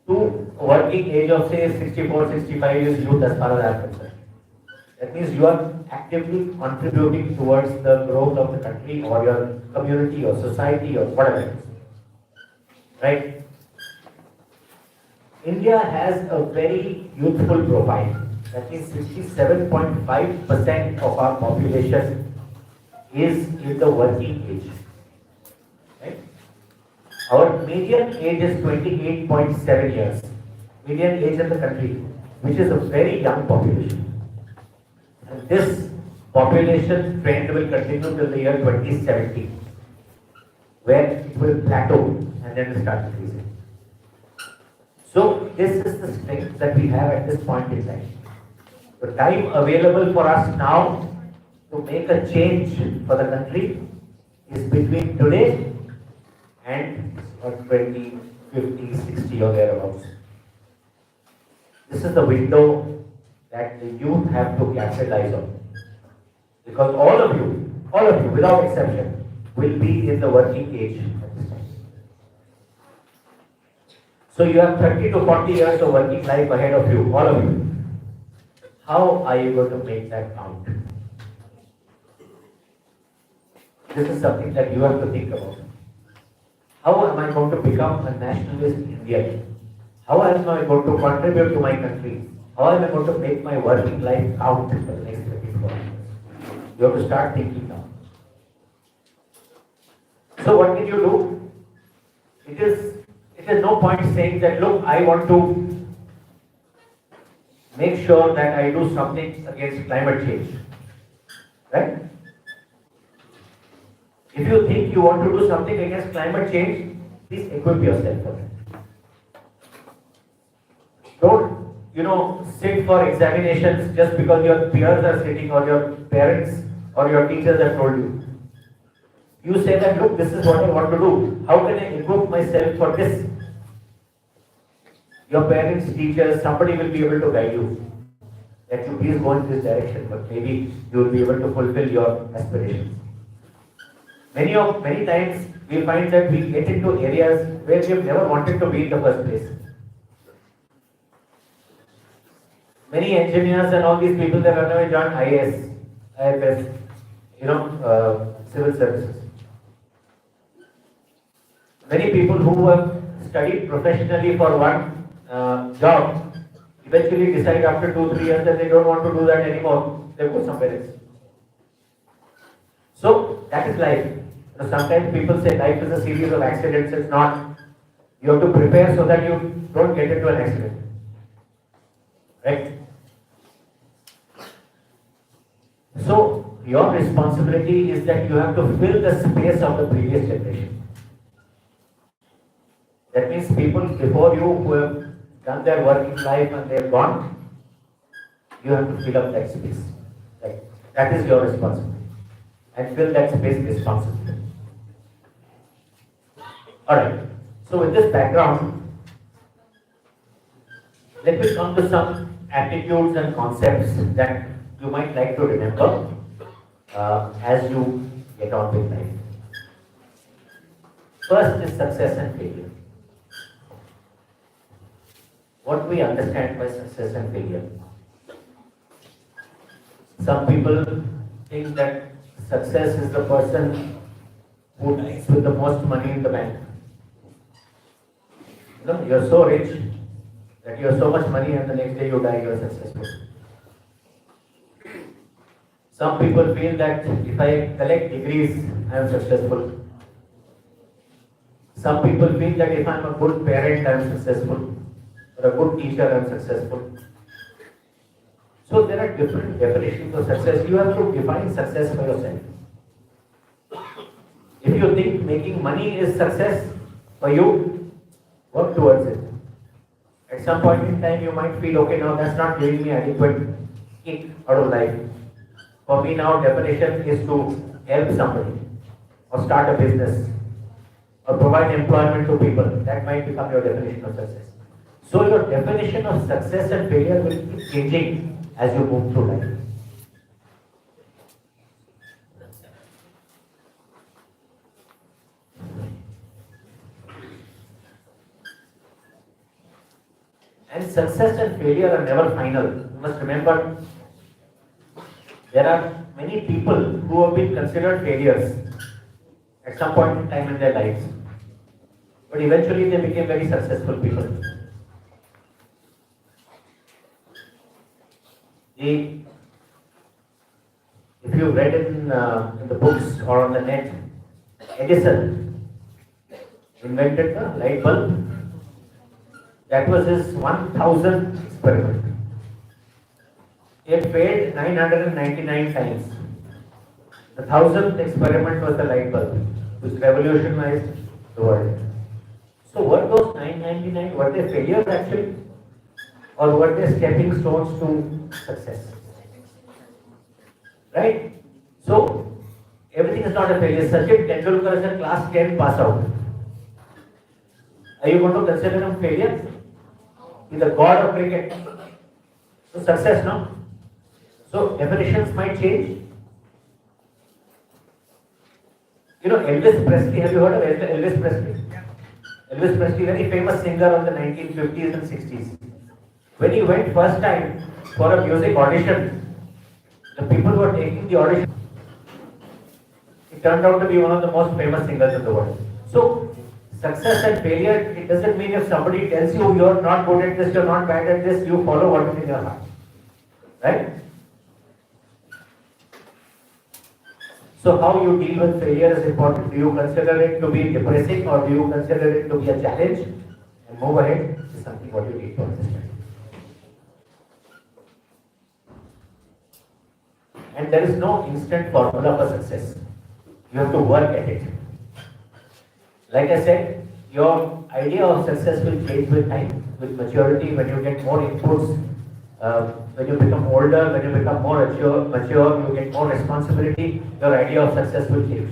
to working age of say 64, 65 is youth as far as I am concerned. That means you are actively contributing towards the growth of the country or your community or society or whatever it is. Right? India has a very youthful profile. That means 67.5% of our population is in the working age. Right? Our median age is 28.7 years. Median age in the country, which is a very young population. And this population trend will continue till the year 2070, where it will plateau and then start increasing. So this is the strength that we have at this point in time. The time available for us now to make a change for the country is between today and 20, 50, 60 or thereabouts. This is the window that the youth have to capitalize on. Because all of you, without exception, will be in the working age at this time. So you have 30 to 40 years of working life ahead of you, all of you. How are you going to make that count? This is something that you have to think about. How am I going to become a nationalist Indian? How am I going to contribute to my country? How am I going to make my working life count for the next 24 years? You have to start thinking now. So what can you do? It is no point saying that, look, I want to make sure that I do something against climate change. Right? If you think you want to do something against climate change, please equip yourself for it. Don't, sit for examinations just because your peers are sitting or your parents or your teachers have told you. You say that, look, this is what I want to do. How can I equip myself for this? Your parents, teachers, somebody will be able to guide you. That you please go in this direction, but maybe you will be able to fulfill your aspirations. Many times we find that we get into areas where we have never wanted to be in the first place. Many engineers and all these people that run away join IAS, IFS, civil services. Many people who have studied professionally for one job eventually decide after 2-3 years that they don't want to do that anymore. They go somewhere else. So that is life. Sometimes people say life is a series of accidents. It's not. You have to prepare so that you don't get into an accident. Right? So your responsibility is that you have to fill the space of the previous generation. That means people before you who have done their working life and they have gone, you have to fill up that space. Right? That is your responsibility. And fill that space responsibly. Alright. So with this background, let me come to some attitudes and concepts that you might like to remember as you get on with life. First is success and failure. What do we understand by success and failure? Some people think that success is the person who dies with the most money in the bank. You're so rich that you have so much money and the next day you die, you are successful. Some people feel that if I collect degrees, I am successful. Some people feel that if I am a good parent, I am successful. Or a good teacher, I am successful. So there are different definitions of success. You have to define success for yourself. If you think making money is success for you, work towards it. At some point in time, you might feel, okay, now that's not giving me adequate kick out of life. For me now, definition is to help somebody, or start a business, or provide employment to people. That might become your definition of success. So your definition of success and failure will keep changing as you move through life. And success and failure are never final. You must remember, there are many people who have been considered failures at some point in time in their lives. But eventually they became very successful people. If you read in the books or on the net, Edison invented the light bulb. That was his 1000th experiment. It failed 999 times. The 1000th experiment was the light bulb, which revolutionized the world. So were those 999, were they failures actually? Or were they stepping stones to success? Right? So, everything is not a failure. Sachin Tendulkar is a class 10 pass out. Are you going to consider him failure? He's the god of cricket. So, success, no? So, definitions might change. Elvis Presley, have you heard of Elvis Presley? Elvis Presley, very famous singer of the 1950s and 60s. When he went first time for a music audition, the people who were taking the audition, it turned out to be one of the most famous singers in the world. So, success and failure, it doesn't mean if somebody tells you you're not good at this, you're not bad at this, you follow what is in your heart. Right? So, how you deal with failure is important. Do you consider it to be depressing or do you consider it to be a challenge? And move ahead is something what you need to understand. And there is no instant formula for success. You have to work at it. Like I said, your idea of success will change with time, with maturity, when you get more inputs, when you become older, when you become more mature, you get more responsibility, your idea of success will change.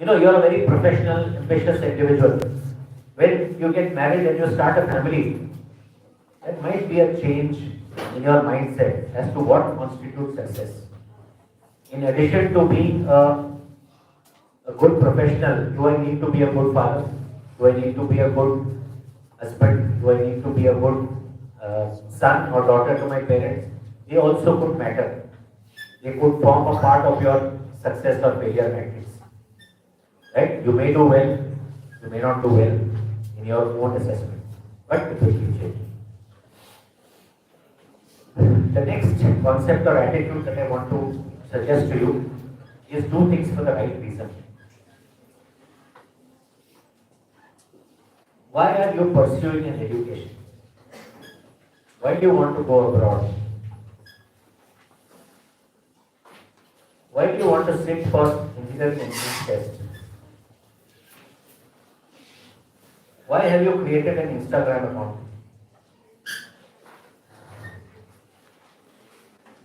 You know, you're a very professional, ambitious individual. When you get married and you start a family, there might be a change in your mindset as to what constitutes success. In addition to being a good professional, do I need to be a good father? Do I need to be a good husband? Do I need to be a good son or daughter to my parents? They also could matter. They could form a part of your success or failure matrix. Right? You may do well, you may not do well in your own assessment, but it will keep changing. The next concept or attitude that I want to suggest to you is do things for the right reason. Why are you pursuing an education? Why do you want to go abroad? Why do you want to sit for engineering entrance test? Why have you created an Instagram account?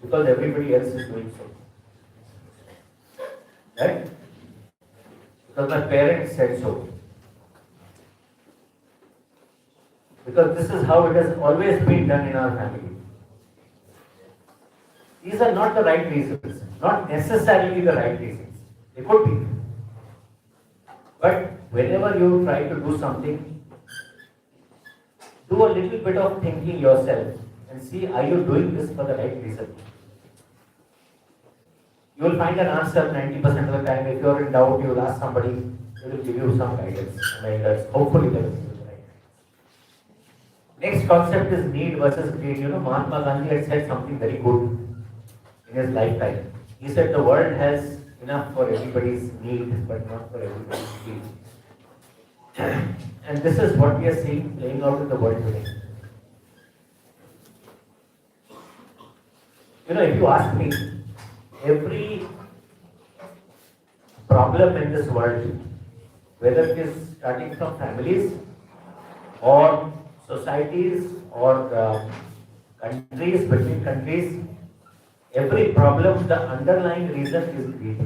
Because everybody else is doing so. Right? Because my parents said so. Because this is how it has always been done in our family. These are not the right reasons, not necessarily the right reasons. They could be. But whenever you try to do something, do a little bit of thinking yourself and see, are you doing this for the right reason? You will find an answer 90% of the time. If you are in doubt, you will ask somebody, they will give you some guidance. Hopefully they will give you the right guidance. Next concept is need versus greed. You know, Mahatma Gandhi had said something very good in his lifetime. He said the world has enough for everybody's need, but not for everybody's greed. And this is what we are seeing playing out in the world today. You know, if you ask me, every problem in this world, whether it is starting from families or societies or countries, between countries, every problem, the underlying reason is greed.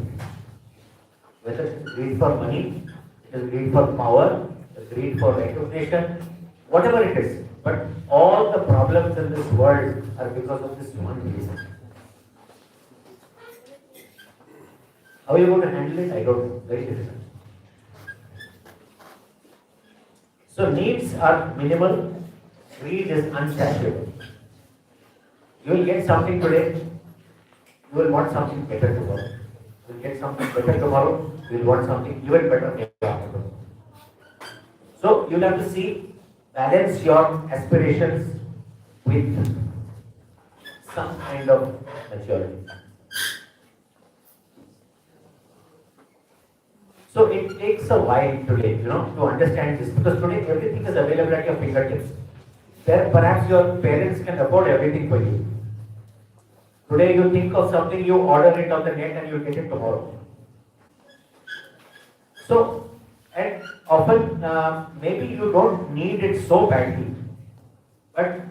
Whether it is greed for money, it is greed for power, it is greed for recognition, whatever it is. But all the problems in this world are because of this one reason. How are you going to handle it? I don't know. Very difficult. So needs are minimal, greed is unsatiable. You will get something today, you will want something better tomorrow. You will get something better tomorrow, you will want something even better day after tomorrow. So you will have to see, balance your aspirations with some kind of maturity. So it takes a while today, to understand this, because today everything is available at your fingertips. Perhaps your parents can afford everything for you. Today you think of something, you order it on the net and you get it tomorrow. So, and often maybe you don't need it so badly, but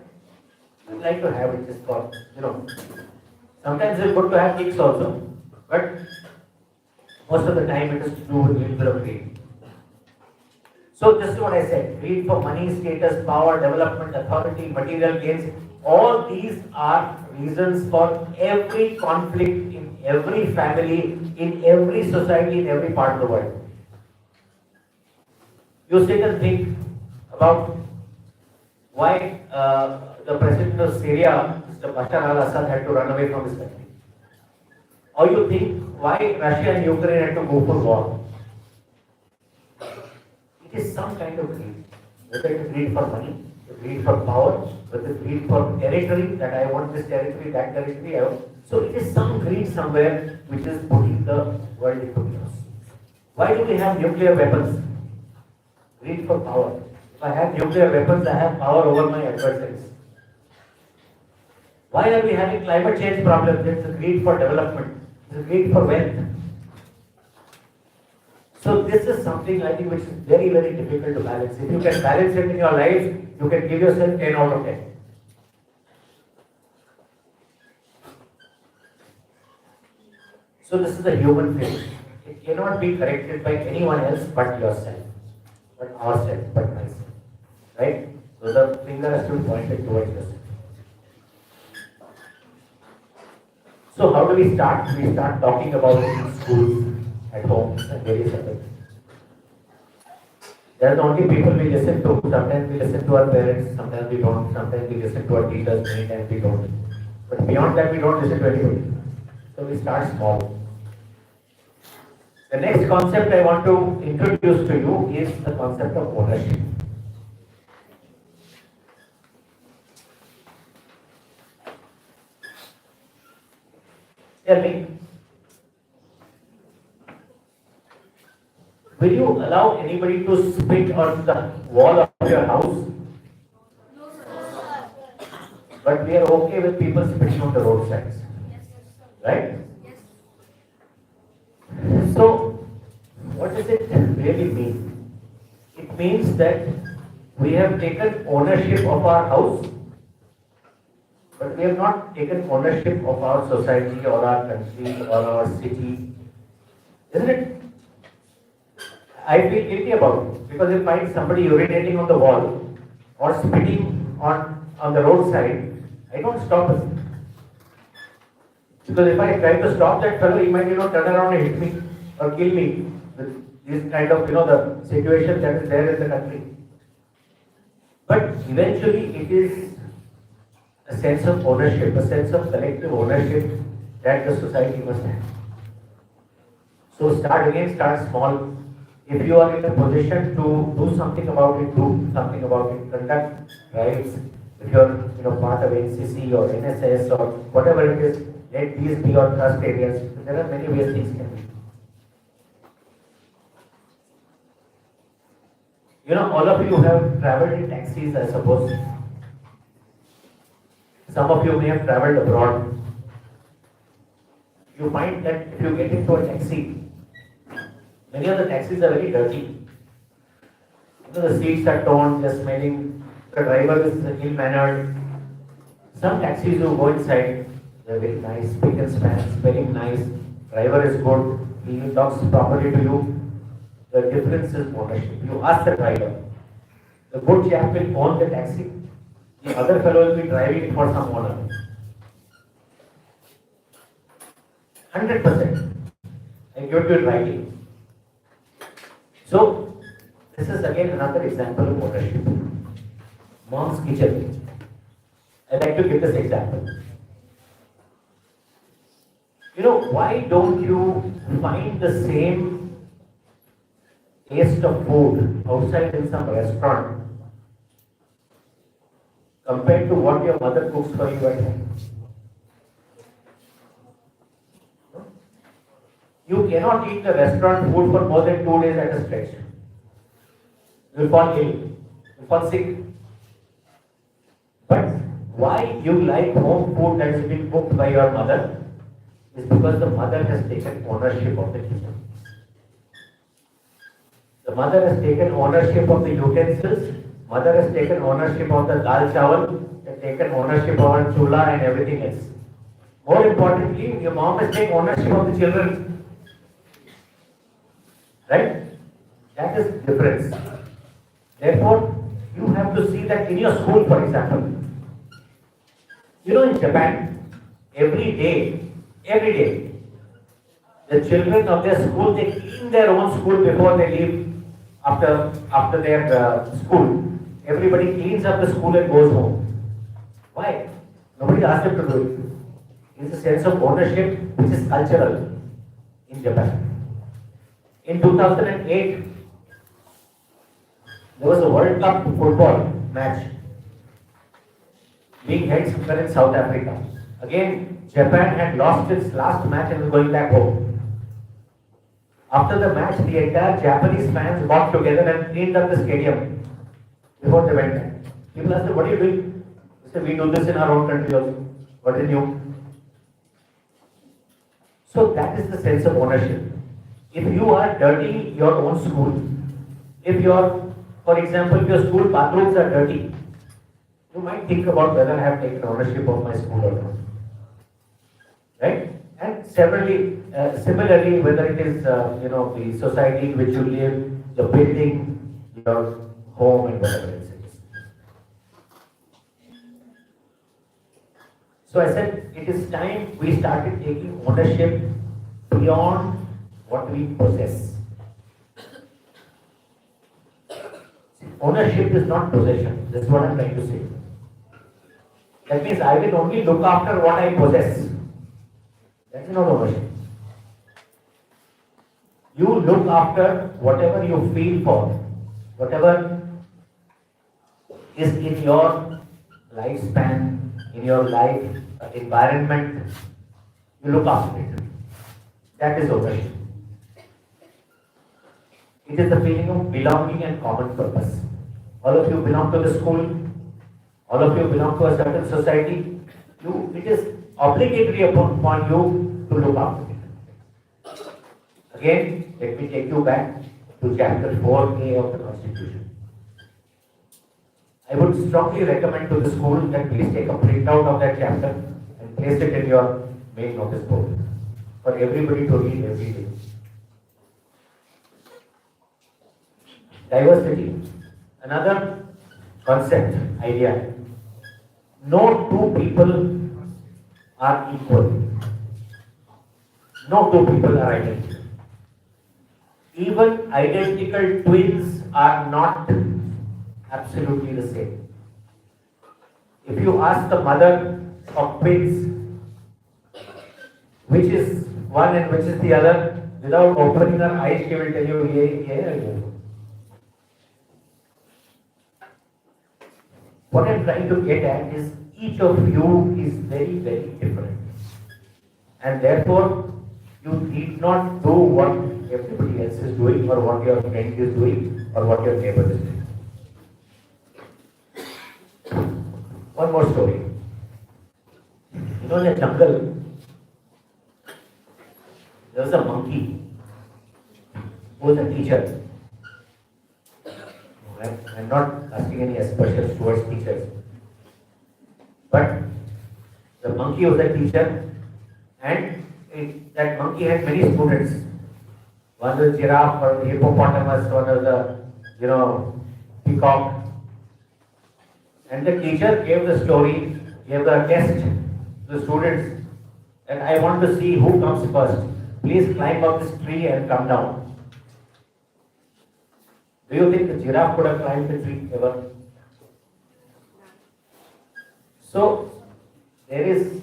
you like to have it just for, Sometimes it's good to have kicks also, but most of the time it is to do with a little bit of greed. So this is what I said, greed for money, status, power, development, authority, material gains, all these are reasons for every conflict in every family, in every society, in every part of the world. You sit and think about why the president of Syria, Mr. Bashar al-Assad, had to run away from his country. Or you think why Russia and Ukraine had to go for war. It is some kind of greed. Whether it is greed for money, greed for power, whether it is greed for territory, that I want this territory, that territory. So it is some greed somewhere which is putting the world into chaos. Why do we have nuclear weapons? Greed for power. If I have nuclear weapons, I have power over my adversaries. Why are we having climate change problems? It's a greed for development. It's a greed for wealth. So this is something I think which is very, very difficult to balance. If you can balance it in your life, you can give yourself 10 out of 10. So this is the human thing. It cannot be corrected by anyone else but yourself, but ourselves, but myself. Right? So the finger has to be pointed towards yourself. So how do we start? We start talking about it in schools, at home, and various other things. They are the only people we listen to. Sometimes we listen to our parents, sometimes we don't, sometimes we listen to our teachers, many times we don't. But beyond that, we don't listen to anybody. So we start small. The next concept I want to introduce to you is the concept of ownership. Tell me, will you allow anybody to spit on the wall of your house? No, sir. But we are okay with people spitting on the roadsides. Right? So, what does it really mean? It means that we have taken ownership of our house, but we have not taken ownership of our society or our country or our city. Isn't it? I feel guilty about it because if I find somebody urinating on the wall or spitting on the roadside, I don't stop it. Because if I try to stop that fellow, he might, turn around and hit me or kill me with this kind of, the situation that is there in the country. But eventually it is a sense of ownership, a sense of collective ownership that the society must have. So start small. If you are in a position to do something about it, do something about it, conduct drives. If you are part of NCC or NSS or whatever it is, let these be your trust areas. There are many ways things can be. All of you have traveled in taxis, I suppose. Some of you may have traveled abroad. You find that if you get into a taxi, many of the taxis are very dirty. The seats are torn, they're smelling, the driver is ill-mannered. Some taxis you go inside, they're very nice, spick and span, smelling nice, driver is good, he talks properly to you. The difference is ownership. You ask the driver. The good chap will own the taxi, the other fellow will be driving it for some owner. 100%. I give it to you rightly. So, this is again another example of ownership. Mom's kitchen. I like to give this example. Why don't you find the same taste of food outside in some restaurant compared to what your mother cooks for you at home? You cannot eat the restaurant food for more than 2 days at a stretch. You will fall ill, you will fall sick. But why you like home food that has been cooked by your mother is because the mother has taken ownership of the kitchen. The mother has taken ownership of the utensils, mother has taken ownership of the dal chawal, has taken ownership of our chula and everything else. More importantly, your mom has taken ownership of the children. Right? That is the difference. Therefore, you have to see that in your school, for example. In Japan, every day, the children of their school, they clean their own school before they leave after their school. Everybody cleans up the school and goes home. Why? Nobody asked them to do it. It's a sense of ownership which is cultural in Japan. In 2008, there was a World Cup football match being held somewhere in South Africa. Again, Japan had lost its last match and was going back home. After the match, the entire Japanese fans got together and cleaned up the stadium before they went back. People asked them, what are you doing? They said, we do this in our own country also. What is new? So that is the sense of ownership. If you are dirty your own school, if your, for example, if your school bathrooms are dirty, you might think about whether I have taken ownership of my school or not. Right? And similarly, whether it is, the society in which you live, the building, your home and whatever else it is. So I said, it is time we started taking ownership beyond what we possess. Ownership is not possession. That's what I'm trying to say. That means I will only look after what I possess. That is not ownership. You look after whatever you feel for, whatever is in your lifespan, in your life environment, you look after it. That is ownership. It is the feeling of belonging and common purpose. All of you belong to the school, all of you belong to a certain society. It is obligatory upon you to look after it. Again, let me take you back to chapter 4A of the Constitution. I would strongly recommend to the school that please take a printout of that chapter and place it in your main notice board for everybody to read every day. Diversity, another concept, idea. No two people are equal. No two people are identical. Even identical twins are not absolutely the same. If you ask the mother of twins, which is one and which is the other, without opening her eyes, she will tell you, yeah. What I'm trying to get at is each of you is very, very different. And therefore, you need not do what everybody else is doing or what your friend is doing or what your neighbor is doing. One more story. In the jungle, there was a monkey who was a teacher. I'm not asking any aspersions towards teachers. But the monkey was a teacher and that monkey had many students. One was giraffe, one was hippopotamus, one was the peacock. And the teacher gave the story, gave the test to the students, and I want to see who comes first. Please climb up this tree and come down. Do you think the giraffe could have climbed the tree ever? So, there is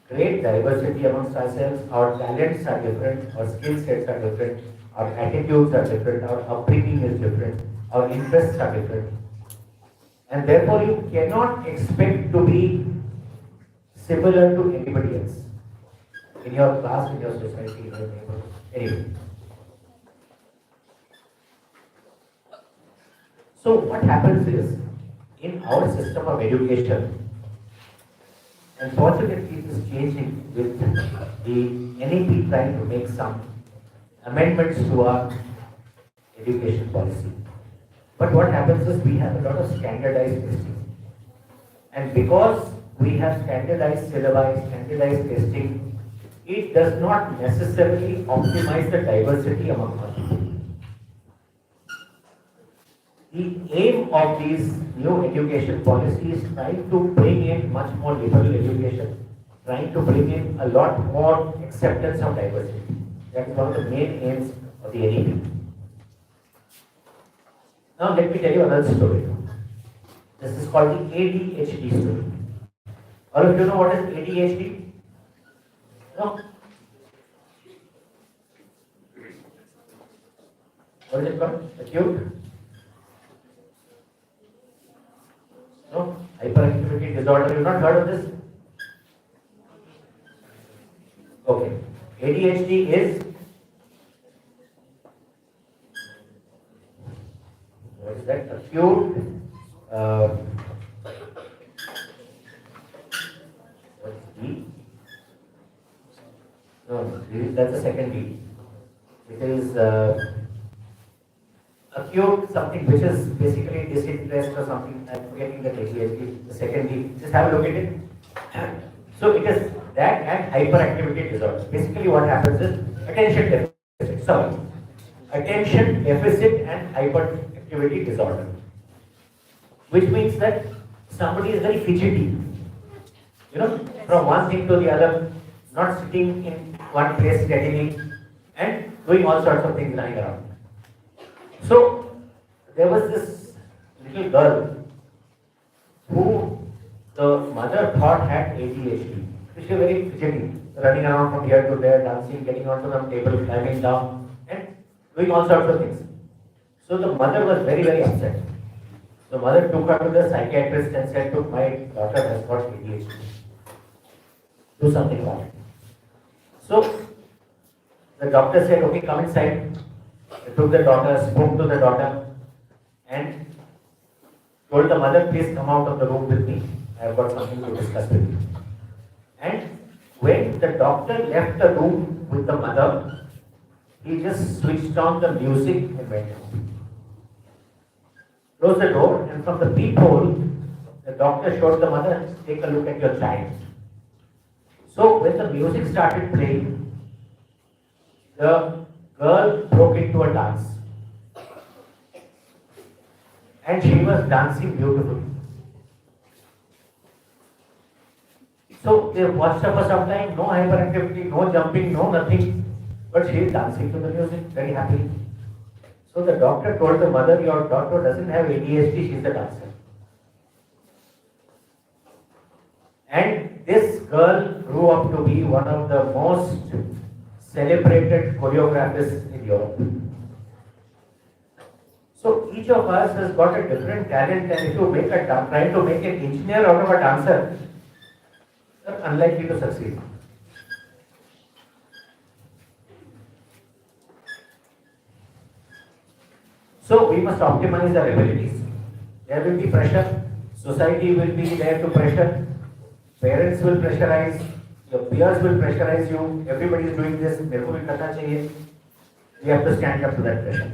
great diversity amongst ourselves. Our talents are different, our skill sets are different, our attitudes are different, our upbringing is different, our interests are different. And therefore, you cannot expect to be similar to anybody else in your class, in your society, in your neighborhood. Anyway. So what happens is, in our system of education, unfortunately it is changing with the NEP trying to make some amendments to our education policy. But what happens is we have a lot of standardized testing. And because we have standardized syllabi, standardized testing, it does not necessarily optimize the diversity among our people. The aim of these new education policies is trying to bring in much more liberal education, trying to bring in a lot more acceptance of diversity. That is one of the main aims of the NEP. Now let me tell you another story. This is called the ADHD story. All of you know what is ADHD? No? What is it called? Acute? No? Hyperactivity disorder. You have not heard of this? Okay. ADHD is what is that? Acute what is D? No, that's the second D. It is acute something which is basically disinterest or something. I'm forgetting the ADHD. Secondly, just have a look at it. So it is that and hyperactivity disorder. Basically, what happens is attention deficit. Sorry, attention deficit and hyperactivity disorder, which means that somebody is very fidgety. You know, from one thing to the other, not sitting in one place steadily, and doing all sorts of things lying around. So there was this little girl who the mother thought had ADHD. She was very fidgety, running around from here to there, dancing, getting onto the table, climbing down, and doing all sorts of things. So the mother was very, very upset. The mother took her to the psychiatrist and said, "Look, my daughter has got ADHD. Do something about it." So the doctor said, "Okay, come inside." They took the daughter, spoke to the daughter, and told the mother, "Please come out of the room with me. I have got something to discuss with you." And when the doctor left the room with the mother, he just switched on the music and went out. Closed the door, and from the peephole, the doctor showed the mother, "Take a look at your child." So when the music started playing, the girl broke into a dance. And she was dancing beautifully. So they watched her for some time, no hyperactivity, no jumping, no nothing. But she is dancing to the music very happily. So the doctor told the mother, "Your daughter doesn't have ADHD, she's a dancer." And this girl grew up to be one of the most celebrated choreographers in Europe. So each of us has got a different talent, and if you try to make an engineer out of a dancer, you're unlikely to succeed. So we must optimize our abilities. There will be pressure, society will be there to pressure, parents will pressurize, your peers will pressurize you, everybody is doing this, मेरे को भी करना चाहिए. We have to stand up to that pressure.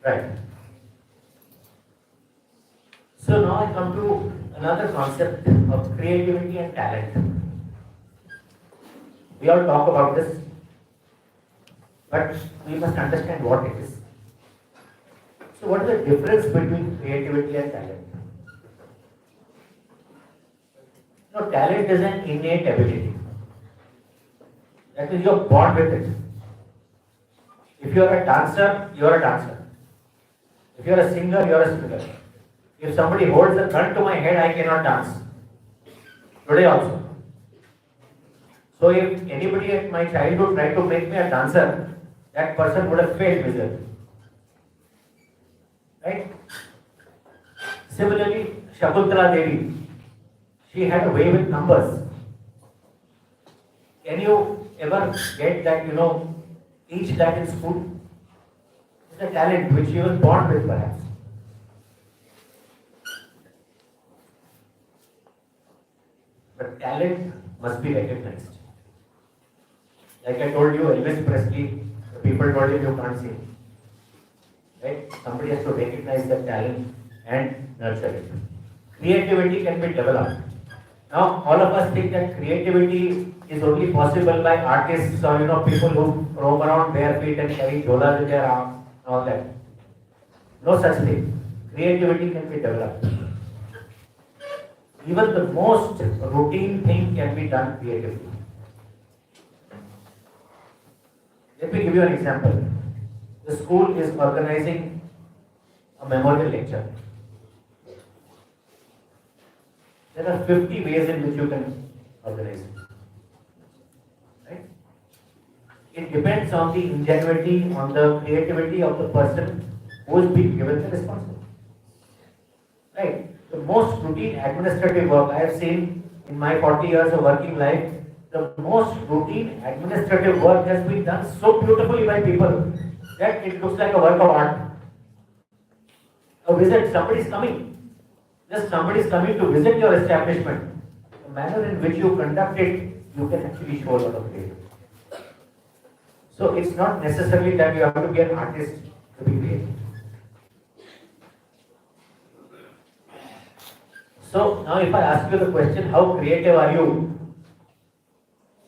Right. So now I come to another concept of creativity and talent. We all talk about this, but we must understand what it is. So what is the difference between creativity and talent? No, talent is an innate ability. That is, you're born with it. If you are a dancer, you are a dancer. If you are a singer, you are a singer. If somebody holds a gun to my head, I cannot dance. Today also. So if anybody at my childhood tried to make me a dancer, that person would have failed miserably. Right? Similarly, Shakuntala Devi, she had a way with numbers. Can you ever get that, teach that in school? It's a talent which she was born with, perhaps. But talent must be recognized. Like I told you, Elvis Presley, the people told him you can't sing. Right? Somebody has to recognize that talent and nurture it. Creativity can be developed. Now, all of us think that creativity is only possible by artists or people who roam around bare feet and carry jholas in their arms and all that. No such thing. Creativity can be developed. Even the most routine thing can be done creatively. Let me give you an example. The school is organizing a memorial lecture. There are 50 ways in which you can organize it. Right? It depends on the ingenuity, on the creativity of the person who is being given the responsibility. Right? The most routine administrative work I have seen in my 40 years of working life, the most routine administrative work has been done so beautifully by people that it looks like a work of art. A visit, somebody is coming. Just somebody is coming to visit your establishment. The manner in which you conduct it, you can actually show a lot of creativity. So it's not necessarily that you have to be an artist to be creative. So now if I ask you the question, how creative are you?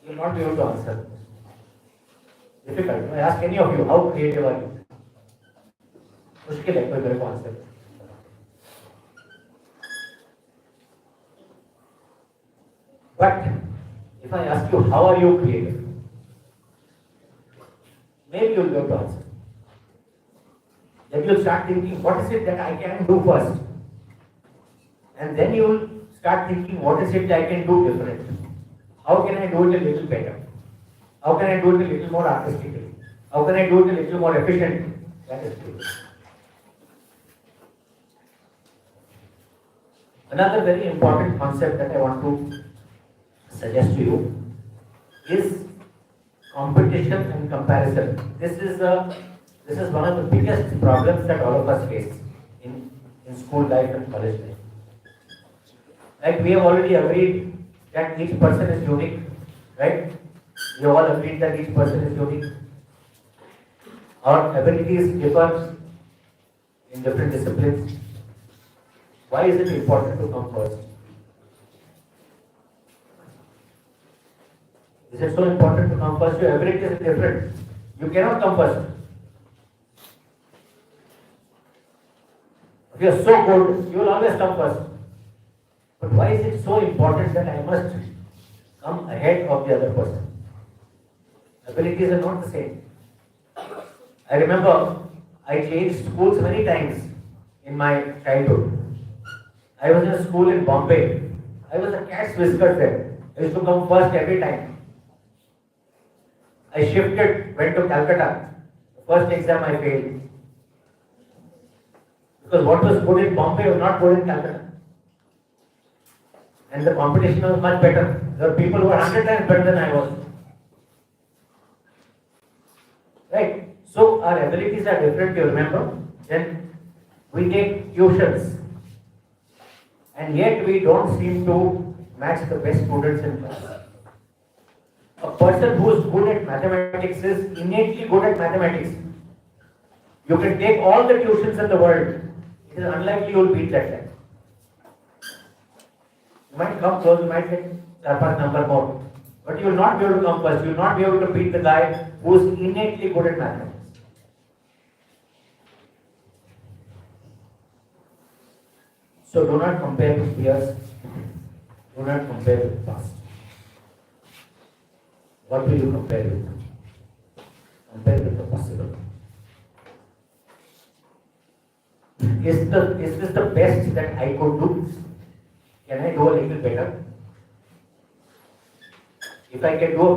You will not be able to answer. Difficult. If I ask any of you, how creative are you? मुश्किल है कोई मेरे को answer. But if I ask you, how are you creative? Maybe you'll be able to answer. Then you'll start thinking, what is it that I can do first? And then you'll start thinking, what is it that I can do different? How can I do it a little better? How can I do it a little more artistically? How can I do it a little more efficiently? That is creative. Another very important concept that I want to suggest to you is competition and comparison. This is one of the biggest problems that all of us face in school life and college life. Like we have already agreed that each person is unique, right? We all agreed that each person is unique. Our abilities differ in different disciplines. Why is it important to come first? Is it so important to come first? Your abilities are different. You cannot come first. If you are so good, you will always come first. But why is it so important that I must come ahead of the other person? Abilities are not the same. I remember I changed schools many times in my childhood. I was in a school in Bombay. I was a cat's whisker there. I used to come first every time. I shifted, went to Calcutta. The first exam I failed. Because what was good in Bombay was not good in Calcutta. And the competition was much better. There were people who were 100 times better than I was. Right? So our abilities are different, you remember. Then we take tuitions. And yet we don't seem to match the best students in class. A person who is good at mathematics is innately good at mathematics. You can take all the tuitions in the world. It is unlikely you will beat that guy. You might come close, you might get 4-5 number more. But you will not be able to come first. You will not be able to beat the guy who is innately good at mathematics. So do not compare with peers. Do not compare with past. What will you compare with? Compare with the possible. Is this the best that I could do? Can I do a little better? If I can do a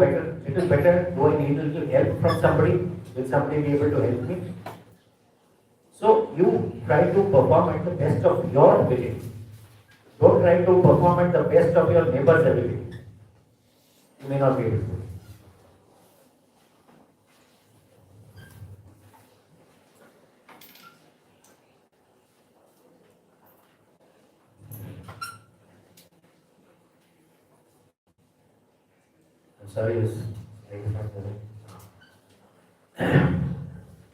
little better, do I need a little help from somebody? Will somebody be able to help me? So you try to perform at the best of your ability. Don't try to perform at the best of your neighbor's ability. You may not be able to. I'm sorry,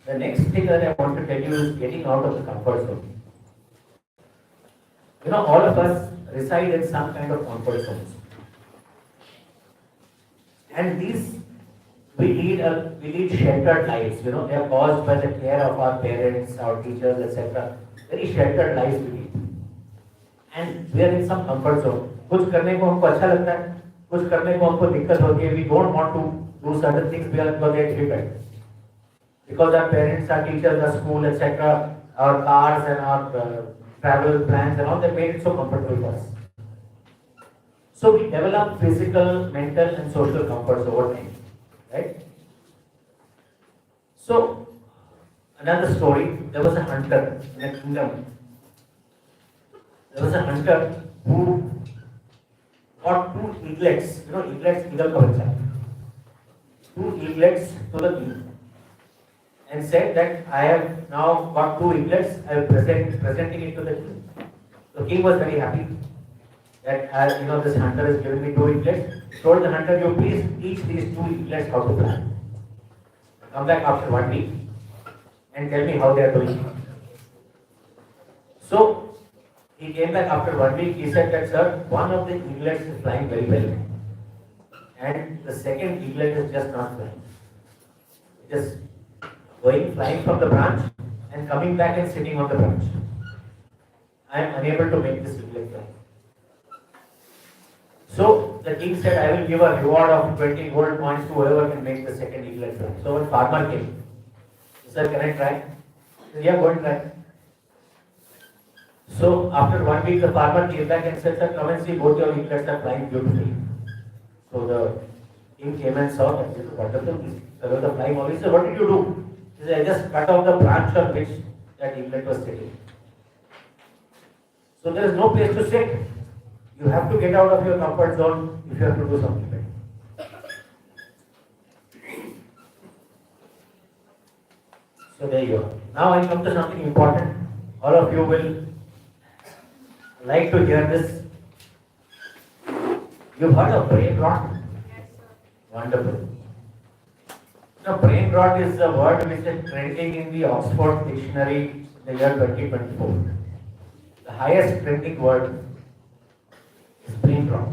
the next thing that I want to tell you is getting out of the comfort zone. You know, all of us reside in some kind of comfort zones. And these, we lead sheltered lives. You know, they are caused by the care of our parents, our teachers, etc. Very sheltered lives we lead. And we are in some comfort zone. कुछ करने को हमको अच्छा लगता है, कुछ करने को हमको दिक्कत होती है. We don't want to do certain things because they are difficult. Because our parents, our teachers, our school, etc., our cars and our travel plans and all, they made it so comfortable for us. So we develop physical, mental and social comforts over time, right? So, another story, there was a hunter in a kingdom. There was a hunter who got 2 eaglets, you know, eaglets, eagle ka bachcha. 2 eaglets to the king. and said that I have now got 2 eaglets, I am presenting it to the king. The king was very happy that this hunter has given me 2 eaglets. He told the hunter, you please teach these 2 eaglets how to fly. Come back after 1 week and tell me how they are doing. So he came back after 1 week. He said that, sir, one of the eaglets is flying very well, and the second eaglet is just not flying. It is flying from the branch and coming back and sitting on the branch. I am unable to make this eaglet fly. So the king said, I will give a reward of 20 gold coins to whoever can make the second eaglet fly. So when farmer came, he said, can I try? He said, yeah, go and try. So after 1 week, the farmer came back and said, sir, come and see, both your eaglets are flying beautifully. So the king came and saw that, this is wonderful, these fellows are flying always. He said, what did you do? He said, I just cut off the branch on which that eaglet was sitting. So there is no place to sit. You have to get out of your comfort zone if you have to do something better. So there you are. Now I come to something important. All of you will like to hear this. You've heard of brain rot? Yes, sir. Wonderful. Now, brain rot is a word which is trending in the Oxford Dictionary in the year 2024. The highest trending word is brain rot.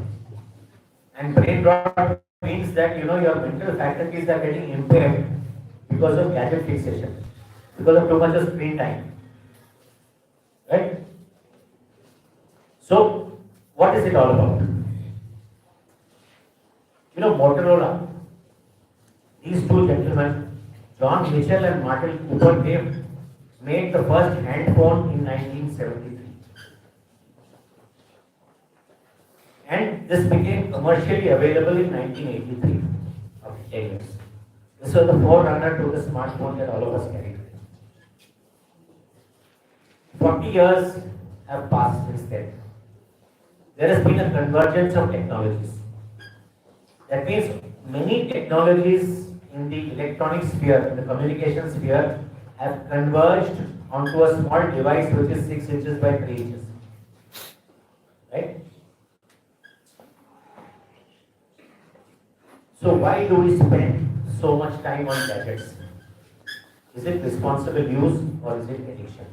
And brain rot means that your mental faculties are getting impaired because of gadget fixation, because of too much of screen time. Right? So, what is it all about? Motorola, these 2 gentlemen, John Mitchell and Martin Cooper, they made the first hand phone in 1973. And this became commercially available in 1983, after 10 years. This was the forerunner to the smartphone that all of us carry today. 40 years have passed since then. There has been a convergence of technologies. That means many technologies in the electronic sphere, in the communication sphere, have converged onto a small device which is 6 inches by 3 inches. Right? So why do we spend so much time on gadgets? Is it responsible use or is it addiction?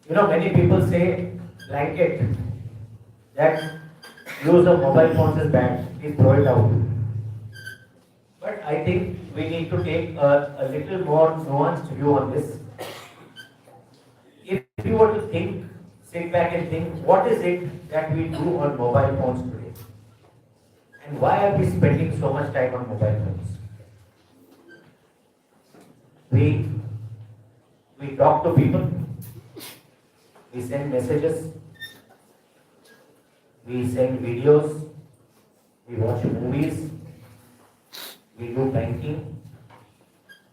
Many people say blanket that use of mobile phones is bad, please throw it out. But I think we need to take a little more nuanced view on this. If you were to sit back and think, what is it that we do on mobile phones today? And why are we spending so much time on mobile phones? We talk to people, we send messages, we send videos, we watch movies, we do banking,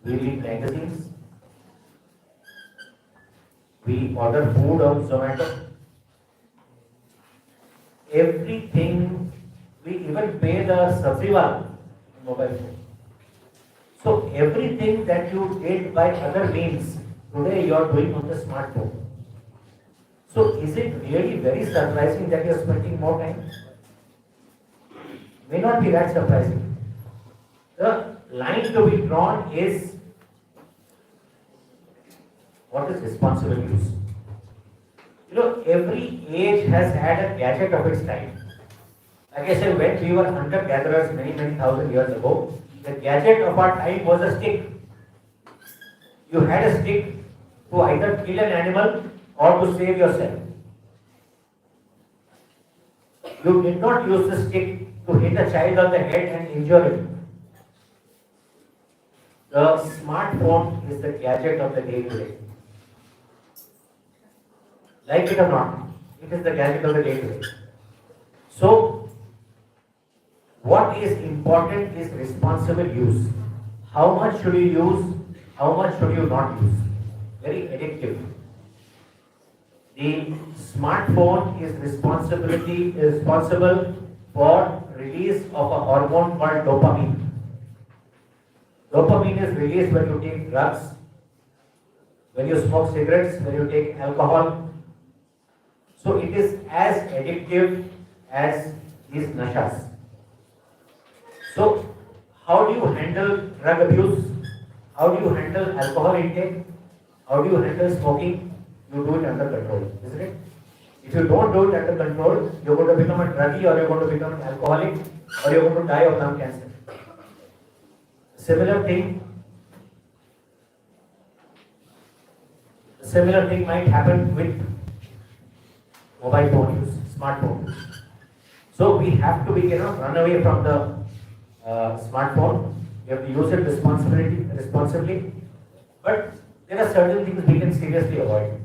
we read magazines, we order food on Zomato. Everything, we even pay the subsidy mobile phone. So everything that you did by other means, today you are doing on the smartphone. So is it really very surprising that you are spending more time? May not be that surprising. The line to be drawn is, what is responsible use? Every age has had a gadget of its time. Like I said, when we were hunter-gatherers many thousand years ago, the gadget of our time was a stick. You had a stick to either kill an animal or to save yourself. You did not use the stick to hit a child on the head and injure him. The smartphone is the gadget of the day today. Like it or not, it is the gadget of the day today. So, what is important is responsible use. How much should you use? How much should you not use? Very addictive. The smartphone is responsible for release of a hormone called dopamine. Dopamine is released when you take drugs, when you smoke cigarettes, when you take alcohol. So it is as addictive as these nashas. So how do you handle drug abuse? How do you handle alcohol intake? How do you handle smoking? You do it under control, isn't it? If you don't do it under control, you're going to become a druggie, or you're going to become an alcoholic, or you're going to die of lung cancer. Similar thing might happen with mobile phone use, smartphone use. So we have to run away from the smartphone. We have to use it responsibly. But there are certain things we can seriously avoid.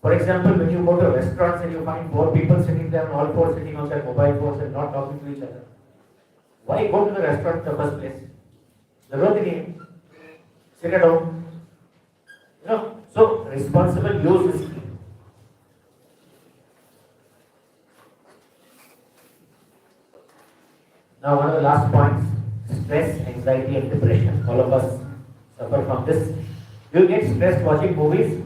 For example, when you go to restaurants and you find 4 people sitting there and all 4 sitting on their mobile phones and not talking to each other, why go to the restaurant in the first place? Sit at home. So responsible use is key. Now, one of the last points: stress, anxiety, and depression. All of us suffer from this. Do you get stressed watching movies?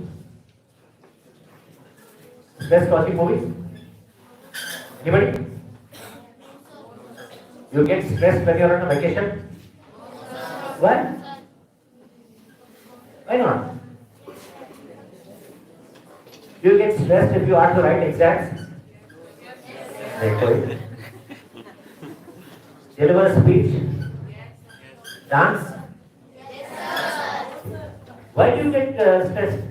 Stressed watching movies? Anybody? You get stressed when you're on a vacation? Why? Why not? Do you get stressed if you have to write exams? Yes. Deliver a speech? Dance? Why do you get stressed?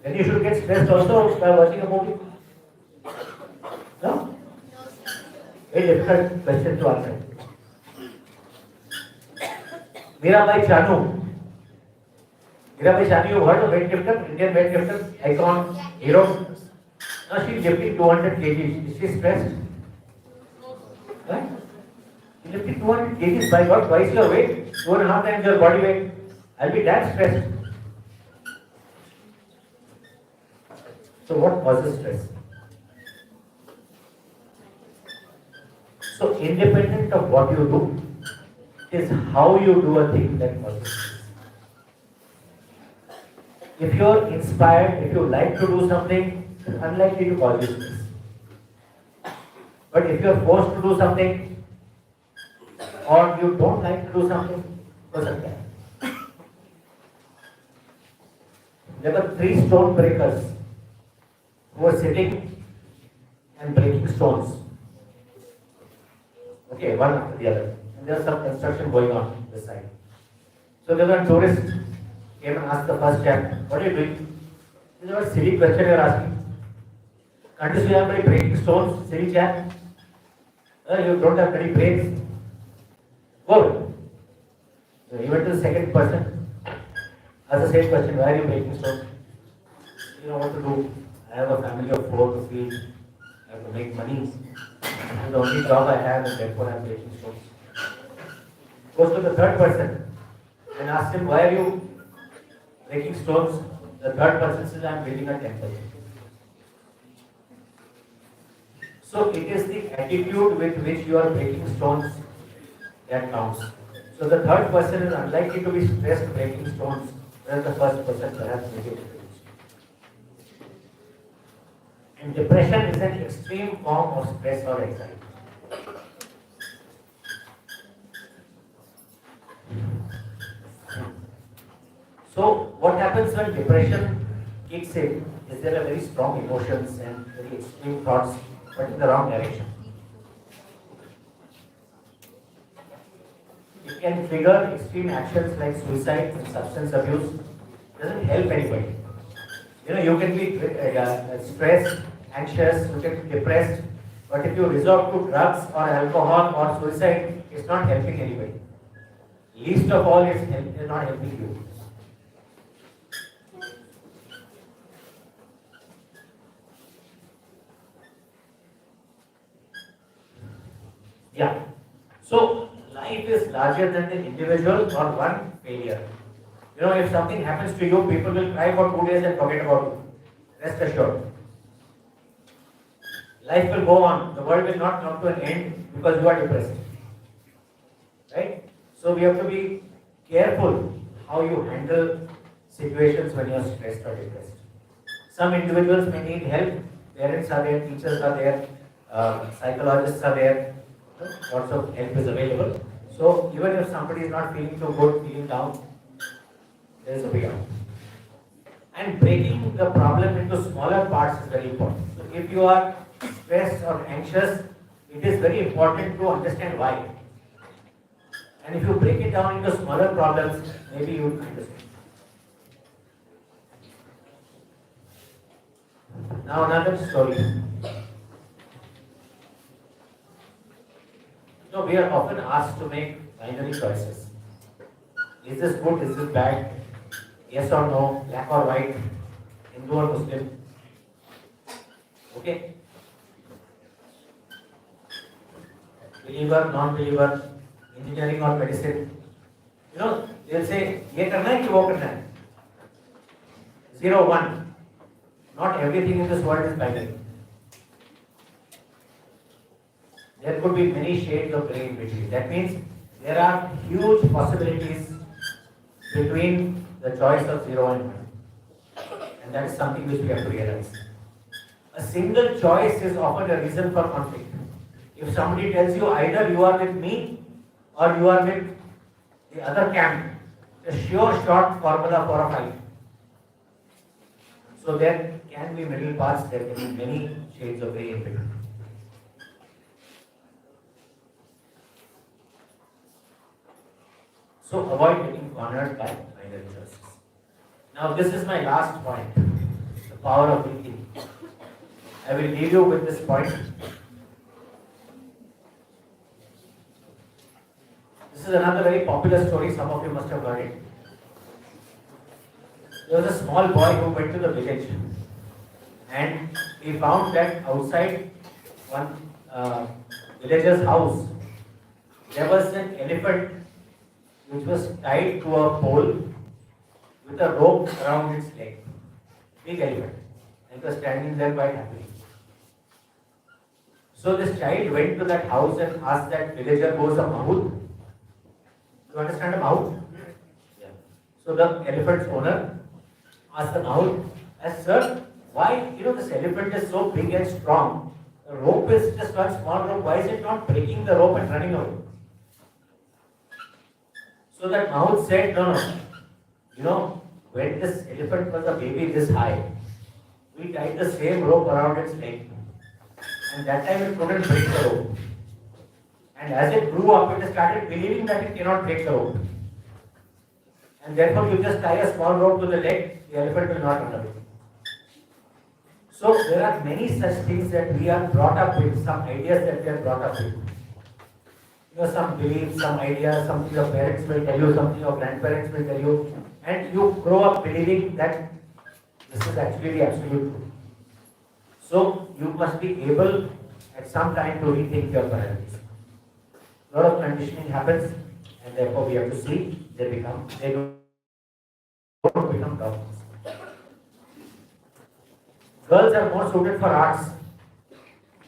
Then you should get stressed also by watching a movie? No? Very difficult question to answer. Mirabai Chanu. Mirabai Chanu, you heard of weightlifter? Indian weightlifter, icon, hero. Now she is lifting 200 kgs. Is she stressed? Right? She lifting 200 kgs by what? Twice your weight, 2.5 times your body weight. I'll be that stressed. So what causes stress? So independent of what you do, is how you do a thing that causes stress. If you're inspired, if you like to do something, it's unlikely to cause you stress. But if you're forced to do something, or you don't like to do something, हो सकता है. There were 3 stone breakers who were sitting and breaking stones. Okay, one after the other. And there's some construction going on this side. So there were tourists came and asked the first chap, what are you doing? This is a silly question you're asking. Can't you see I'm breaking stones, silly chap? You don't have any brains. Go. So he went to the second person, asked the same question, why are you breaking stones? You know what to do. I have a family of 4 to feed. I have to make money. It's the only job I have, and therefore I am breaking stones. Goes to the third person and asks him, why are you breaking stones? The third person says, I am building a temple. So it is the attitude with which you are breaking stones that counts. So the third person is unlikely to be stressed breaking stones, whereas the first person perhaps may be. And depression is an extreme form of stress or anxiety. So what happens when depression kicks in is there are very strong emotions and very extreme thoughts, but in the wrong direction. It can trigger extreme actions like suicide and substance abuse. It doesn't help anybody. You can be stressed, anxious, you can be depressed, but if you resort to drugs or alcohol or suicide, it's not helping anybody. Least of all, it's not helping you. Yeah. So life is larger than the individual or one failure. If something happens to you, people will cry for 2 days and forget about you. Rest assured. Life will go on. The world will not come to an end because you are depressed. Right? So we have to be careful how you handle situations when you are stressed or depressed. Some individuals may need help, parents are there, teachers are there, psychologists are there, lots of help is available. So even if somebody is not feeling too good, feeling down, there is a way out. And breaking the problem into smaller parts is very important. So if you are stressed or anxious, it is very important to understand why. And if you break it down into smaller problems, maybe you will understand. Now another story. We are often asked to make binary choices. Is this good? Is this bad? Yes or no? Black or white? Hindu or Muslim? Okay? Believer, non-believer, engineering or medicine. They'll say, ये करना है कि वो करना है? 0, 1. Not everything in this world is binary. There could be many shades of grey in between. That means there are huge possibilities between the choice of 0 and 1. And that is something which we have to realize. A single choice is often a reason for conflict. If somebody tells you either you are with me or you are with the other camp, a sure short formula for a fight. So there can be middle paths, there can be many shades of grey in between. So avoid getting cornered by binary choices. Now this is my last point, the power of thinking. I will leave you with this point. This is another very popular story, some of you must have heard it. There was a small boy who went to the village and he found that outside one villager's house there was an elephant which was tied to a pole with a rope around its leg. Big elephant. And it was standing there quite happily. So this child went to that house and asked that villager who was a mahout. You understand a mahout? Yeah. So the elephant's owner asked the mahout, sir, why this elephant is so big and strong? The rope is just one small rope. Why is it not breaking the rope and running away? So that mahout said, no. When this elephant was a baby this high, we tied the same rope around its leg. And that time it couldn't break the rope. And as it grew up, it started believing that it cannot break the rope. And therefore you just tie a small rope to the leg, the elephant will not run away. So there are many such things that we are brought up with, some ideas that we are brought up with. Some beliefs, some ideas, something your parents will tell you, something your grandparents will tell you, and you grow up believing that this is actually the absolute truth. So you must be able at some time to rethink your priorities. A lot of conditioning happens, and therefore we have to see they don't become dogmas. Girls are more suited for arts.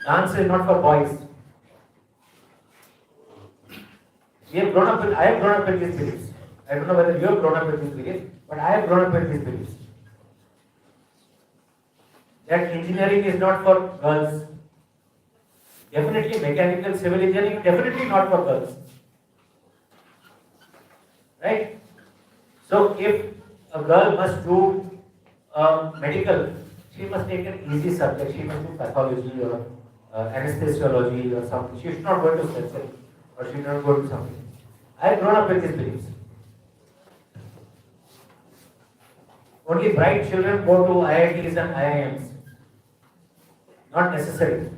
Dance is not for boys. I have grown up with these beliefs. I don't know whether you have grown up with these beliefs, but I have grown up with these beliefs. That engineering is not for girls. Definitely mechanical, civil engineering, definitely not for girls. Right? So if a girl must do medical, she must take an easy subject. She must do pathology or anesthesiology or something. She should not go to surgery or she should not go to something. I have grown up with these beliefs. Only bright children go to IITs and IIMs. Not necessary.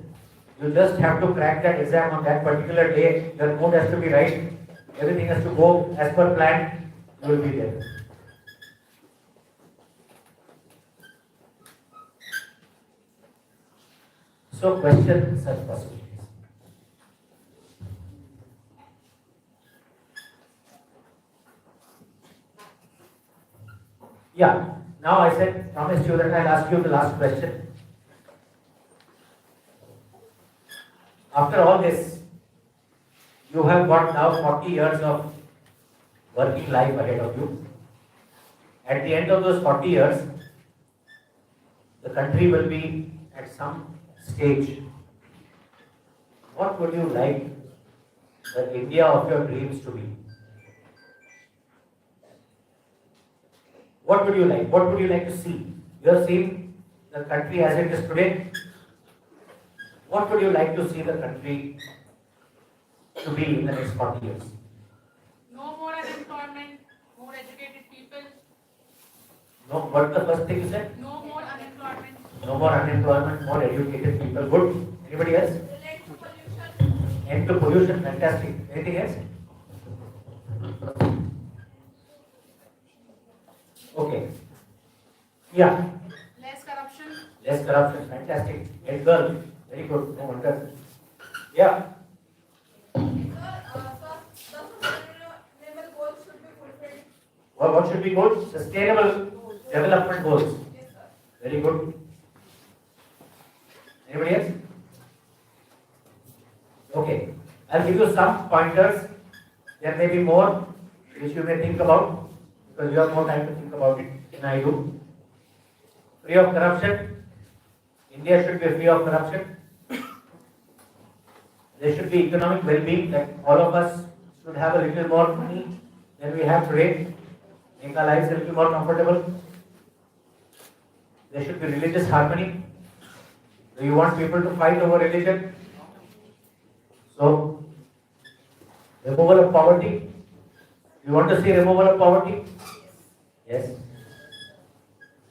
You just have to crack that exam on that particular day. Your mood has to be right. Everything has to go as per plan. You will be there. So question such possibilities. Yeah. Now I promised you that I'll ask you the last question. After all this, you have got now 40 years of working life ahead of you. At the end of those 40 years, the country will be at some stage. What would you like the India of your dreams to be? What would you like? What would you like to see? You have seen the country as it is today. What would you like to see the country to be in the next 40 years? No more unemployment, more educated people. No, what's the first thing you said? No more unemployment. No more unemployment, more educated people. Good. Anybody else? End to pollution. Fantastic. Anything else? Okay. Yeah. Less corruption. Less corruption. Fantastic. Head girl. Very good. No wonder. Yeah. What should be goals? Sustainable development goals. Very good. Anybody else? Okay. I'll give you some pointers. There may be more which you may think about because you have more time to think about it than I do. Free of corruption. India should be free of corruption. There should be economic well-being, like all of us should have a little more money than we have today, make our lives a little more comfortable. There should be religious harmony. Do you want people to fight over religion? So, removal of poverty. You want to see removal of poverty? Yes.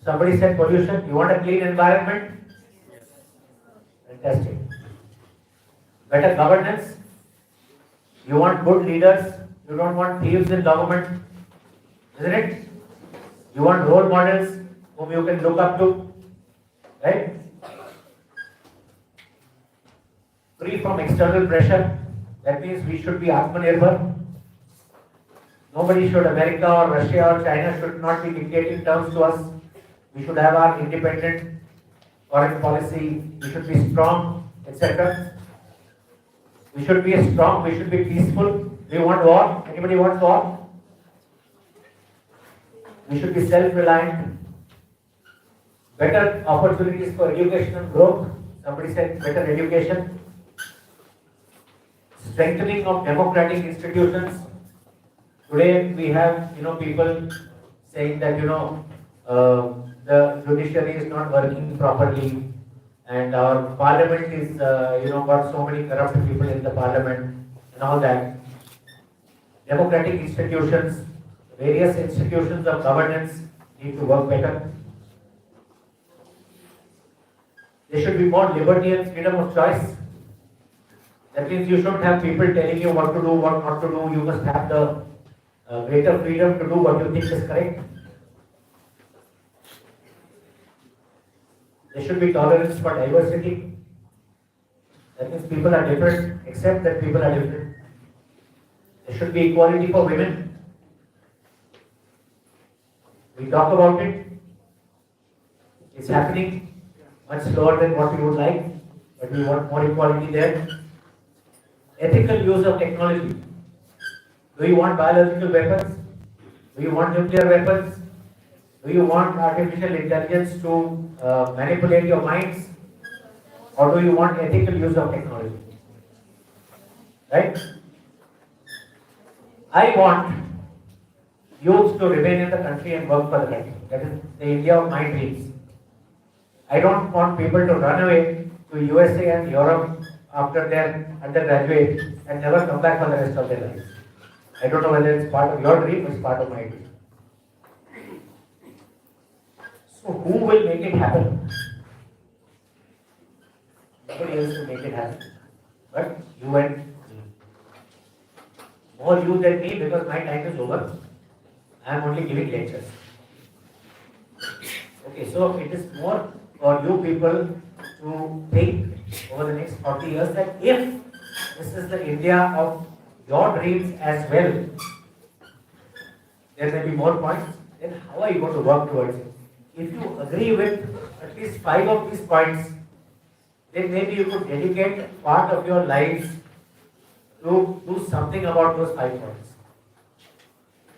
Somebody said pollution. You want a clean environment? Fantastic. Better governance. You want good leaders. You don't want thieves in government. Isn't it? You want role models whom you can look up to. Right? Free from external pressure. That means we should be Atmanirbhar. Nobody should, America or Russia or China should not be dictating terms to us. We should have our independent foreign policy. We should be strong, etc. We should be strong. We should be peaceful. Do you want war? Anybody wants war? We should be self-reliant. Better opportunities for education and growth. Somebody said better education. Strengthening of democratic institutions. Today we have, people saying that, the judiciary is not working properly and our parliament is, got so many corrupt people in the parliament and all that. Democratic institutions, various institutions of governance need to work better. There should be more liberty and freedom of choice. That means you shouldn't have people telling you what to do, what not to do. You must have the greater freedom to do what you think is correct. There should be tolerance for diversity. That means people are different, accept that people are different. There should be equality for women. We talk about it. It's happening much slower than what we would like, but we want more equality there. Ethical use of technology. Do you want biological weapons? Do you want nuclear weapons? Do you want artificial intelligence to manipulate your minds? Or do you want ethical use of technology? Right? I want youth to remain in the country and work for the country. That is the India of my dreams. I don't want people to run away to USA and Europe after their undergraduate and never come back for the rest of their lives. I don't know whether it's part of your dream or it's part of my dream. So who will make it happen? Nobody else will make it happen. But you and me. More you than me because my time is over. I am only giving lectures. Okay, so it is more for you people to think over the next 40 years that if this is the India of your dreams as well, there may be more points, then how are you going to work towards it? If you agree with at least 5 of these points, then maybe you could dedicate part of your lives to do something about those 5 points.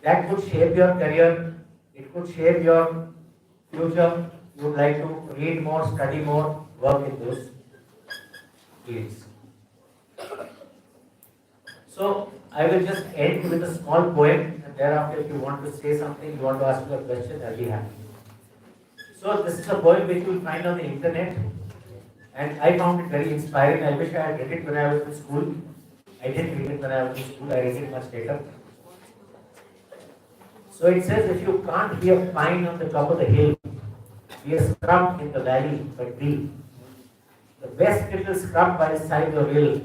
That could shape your career, it could shape your future. You would like to read more, study more, work in those fields. So I will just end with a small poem, and thereafter if you want to say something, you want to ask me a question, I'll be happy. So this is a poem which you will find on the internet, and I found it very inspiring. I wish I had read it when I was in school. I didn't read it when I was in school, I read it much later. So it says, if you can't be a pine on the top of the hill, be a scrub in the valley, but be the best little scrub by the side of the hill.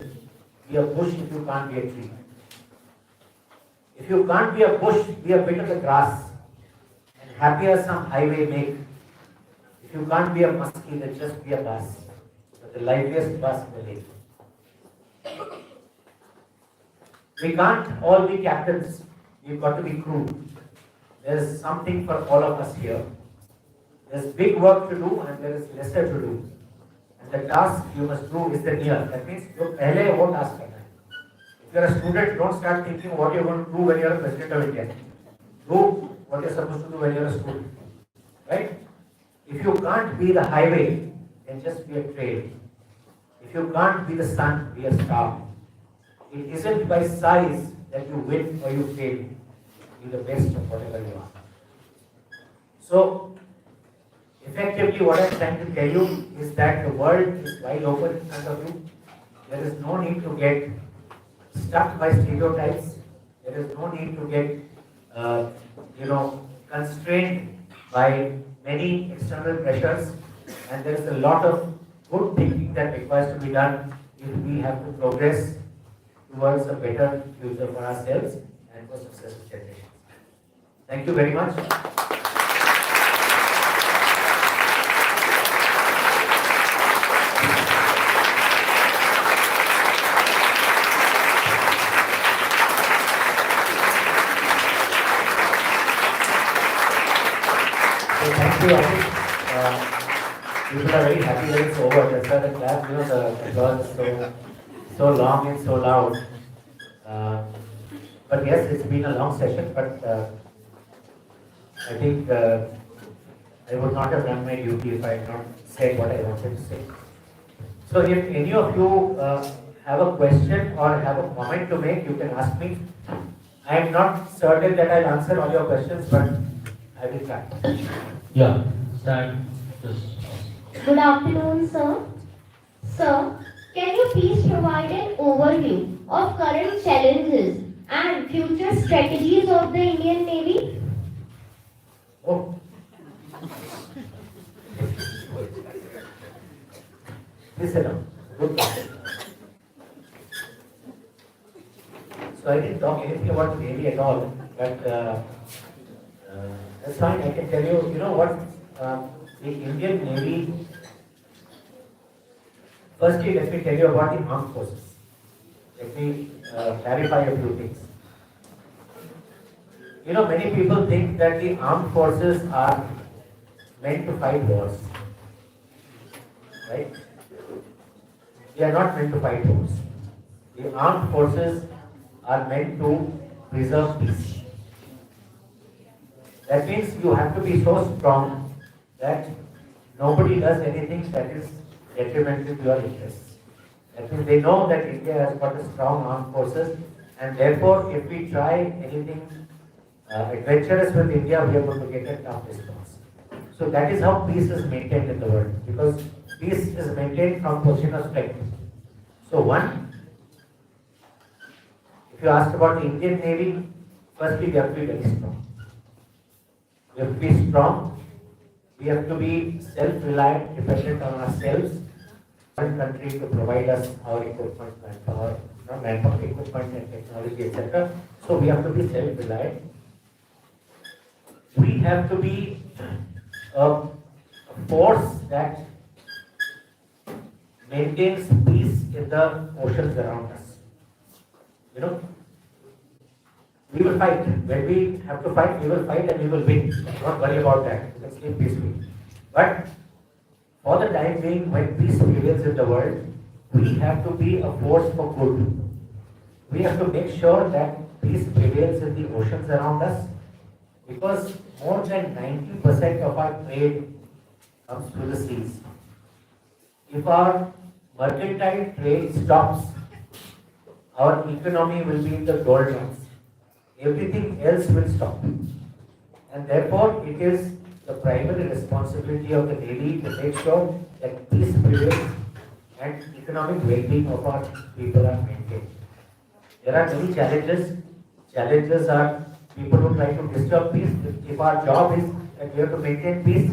Be a bush if you can't be a tree. If you can't be a bush, be a bit of the grass, and happier some highway make. If you can't be a muskie, then just be a bass, but the liveliest bass in the lake. We can't all be captains, we've got to be crew. There's something for all of us here. There's big work to do and there is lesser to do. And the task you must do is the near. That means you pehle wo task karna hai. If you're a student, don't start thinking what you're going to do when you're a president of India. Do what you're supposed to do when you're a student. Right? If you can't be the highway, then just be a trail. If you can't be the sun, be a star. It isn't by size that you win or you fail. Be the best of whatever you are. So, effectively what I'm trying to tell you is that the world is wide open in front of you. There is no need to get stuck by stereotypes. There is no need to get, constrained by many external pressures. And there is a lot of good thinking that requires to be done if we have to progress towards a better future for ourselves and for successive generations. Thank you very much. Thank you, Ajmer. People are very happy that it's over. That's why the clap, the applause is so long and so loud. But yes, it's been a long session, but I think I would not have done my duty if I had not said what I wanted to say. So if any of you have a question or have a comment to make, you can ask me. I am not certain that I'll answer all your questions, but I will try. Yeah, stand. Just. Good afternoon, sir. Sir, can you please provide an overview of current challenges and future strategies of the Indian Navy? Oh. Please sit down. Good question. So I didn't talk anything about the Navy at all, but that's fine. I can tell you, you know what, the Indian Navy, firstly let me tell you about the armed forces. Let me clarify a few things. Many people think that the armed forces are meant to fight wars, right? They are not meant to fight wars. The armed forces are meant to preserve peace. That means you have to be so strong that nobody does anything that is detrimental to your interests. That means they know that India has got a strong armed forces, and therefore if we try anything adventurous with India, we are going to get a tough response. So that is how peace is maintained in the world, because peace is maintained from position of strength. So one, if you asked about the Indian Navy, firstly we have to be very strong. We have to be strong. We have to be self-reliant, dependent on ourselves, one country to provide us our equipment, manpower, equipment and technology, etc. So we have to be self-reliant. We have to be a force that maintains peace in the oceans around us. We will fight. When we have to fight, we will fight and we will win. Don't worry about that. We can sleep peacefully. But for the time being, when peace prevails in the world, we have to be a force for good. We have to make sure that peace prevails in the oceans around us? Because more than 90% of our trade comes through the seas. If our mercantile trade stops, our economy will be in the doldrums. Everything else will stop. And therefore, it is the primary responsibility of the Navy to make sure that peace prevails and economic well-being of our people are maintained. There are many challenges. Challenges are people who try to disturb peace. If our job is that we have to maintain peace,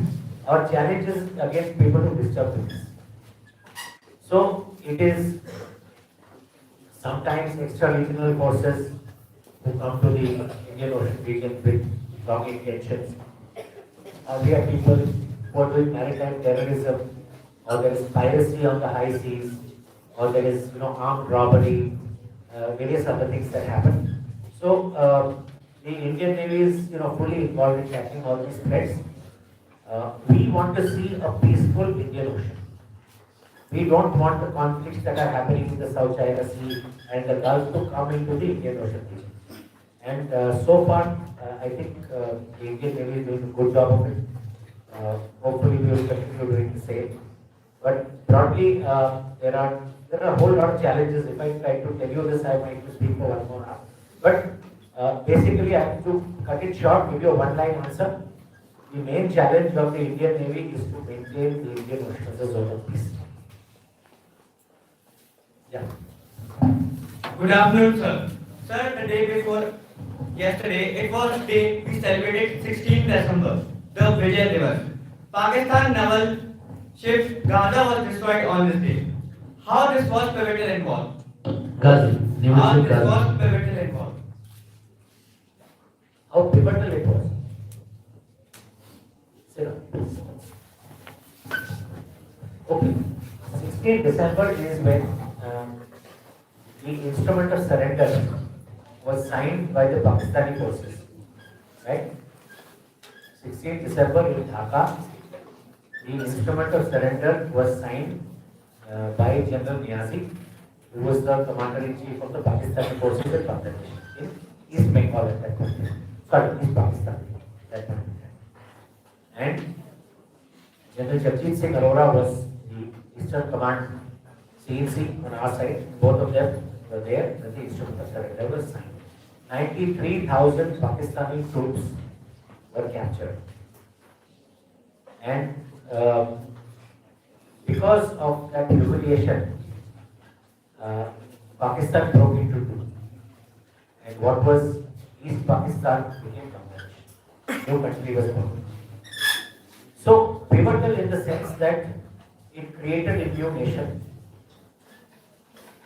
our challenge is against people who disturb the peace. So it is sometimes extra-regional forces who come to the Indian Ocean region with wrong intentions. We have people who are doing maritime terrorism, or there is piracy on the high seas, or there is armed robbery, various other things that happen. So the Indian Navy is fully involved in tackling all these threats. We want to see a peaceful Indian Ocean. We don't want the conflicts that are happening in the South China Sea and the Gulf to come into the Indian Ocean region. And so far, I think the Indian Navy is doing a good job of it. Hopefully, we will continue doing the same. But broadly, there are a whole lot of challenges. If I try to tell you this, I might speak for 1 more hour. But basically, I have to cut it short, give you a one-line answer. The main challenge of the Indian Navy is to maintain the Indian Ocean as a zone of peace. Yeah. Good afternoon, sir. Sir, the day before yesterday, it was the day we celebrated 16th December, the Vijay Diwas. Pakistan naval ship Gaza was destroyed on this day. How this was pivotal involved? Gazi, How naval this ship was Gazi. pivotal involved? How pivotal it was. Sit down. Okay. 16th December is when the instrument of surrender was signed by the Pakistani forces. Right? 16th December in Dhaka, the instrument of surrender was signed by General Niazi, who was the commander-in-chief of the Pakistani forces in Bangladesh, in East Bengal at that point. Sorry, East Pakistan at that point. And General Jagjit Singh Arora was the Eastern Command CNC on our side. Both of them were there when the instrument of surrender was signed. 93,000 Pakistani troops were captured. And because of that humiliation, Pakistan broke into two. And what was East Pakistan became Bangladesh. New country was born. So pivotal in the sense that it created a new nation.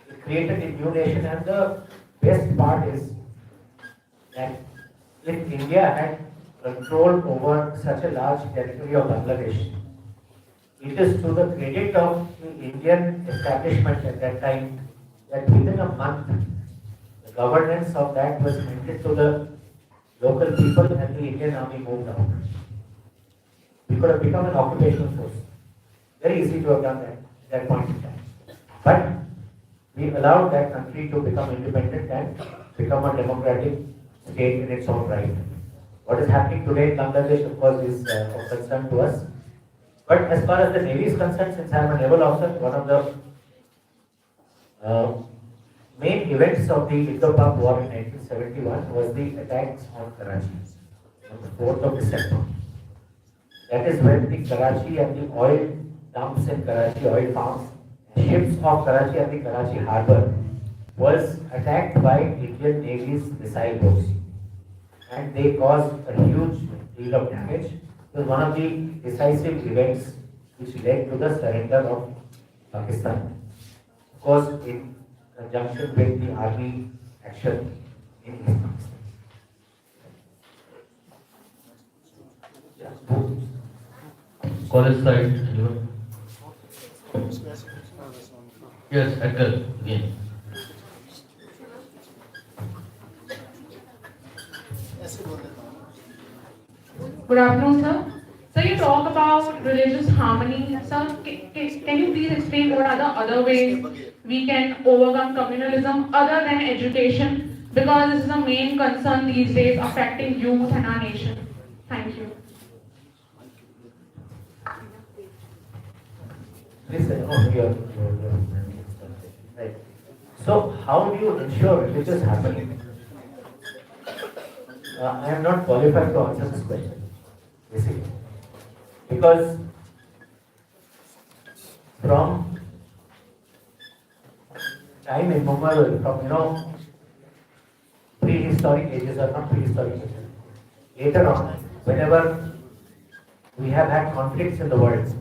It created a new nation, and the best part is that if India had control over such a large territory of Bangladesh, it is to the credit of the Indian establishment at that time that within a month the governance of that was handed to the local people and the Indian army moved out. We could have become an occupational force. Very easy to have done that at that point in time. But we allowed that country to become independent and become a democratic state in its own right. What is happening today in Bangladesh, of course, is of concern to us. But as far as the Navy is concerned, since I am a naval officer, one of the main events of the Indo-Pak War in 1971 was the attacks on Karachi on the 4th of December. That is when the Karachi and the oil dumps in Karachi, oil farms, ships of Karachi and the Karachi harbour was attacked by Indian Navy's missile boats. And they caused a huge deal of damage. It was one of the decisive events which led to the surrender of Pakistan. Of course, in conjunction with the army action in East Pakistan. College side, anyone? Yes, Edgar, again. Good afternoon, sir. So you talk about religious harmony. Sir, can you please explain what are the other ways we can overcome communalism other than education? Because this is the main concern these days affecting youth and our nation. Thank you. Listen, right. So how do you ensure religious harmony? I am not qualified to answer this question, basically, because from time immemorial, from prehistoric ages or not prehistoric ages, later on, whenever we have had conflicts in the world,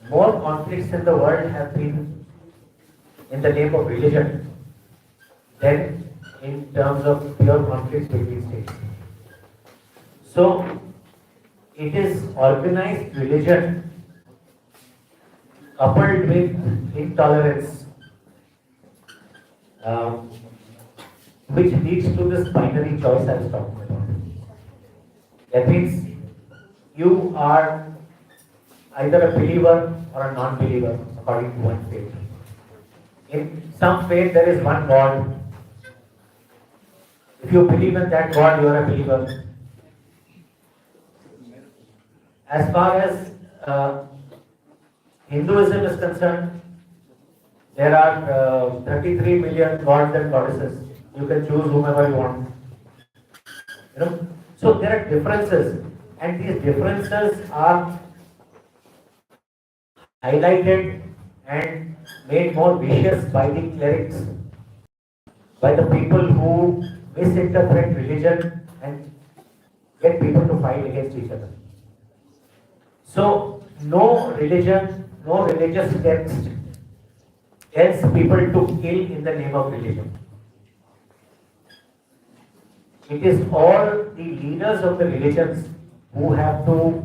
more conflicts in the world have been in the name of religion than in terms of pure conflicts between states. So, it is organized religion coupled with intolerance, which leads to this binary choice I was talking about. That means you are either a believer or a non-believer according to one faith. In some faith there is one God. If you believe in that God, you are a believer. As far as Hinduism is concerned, there are 33 million gods and goddesses. You can choose whomever you want. So there are differences, and these differences are highlighted and made more vicious by the clerics, by the people who misinterpret religion and get people to fight against each other. So no religion, no religious text tells people to kill in the name of religion. It is all the leaders of the religions who have to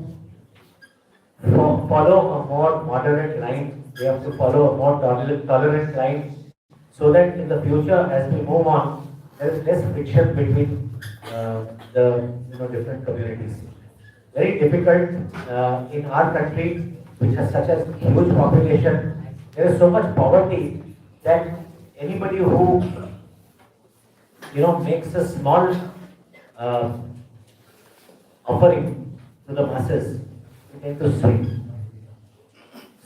follow a more moderate line. They have to follow a more tolerant line, so that in the future, as we move on, there is less friction between the different communities. Very difficult in our country, which has such a huge population. There is so much poverty that anybody who makes a small offering to the masses, we tend to swing.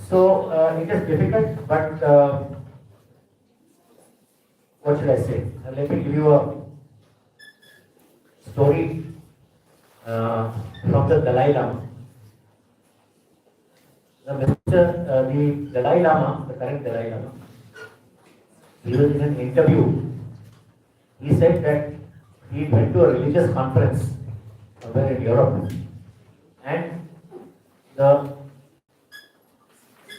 So it is difficult, but what should I say? Let me give you a story from the Dalai Lama. The Dalai Lama, the current Dalai Lama, he was in an interview. He said that he went to a religious conference somewhere in Europe, and the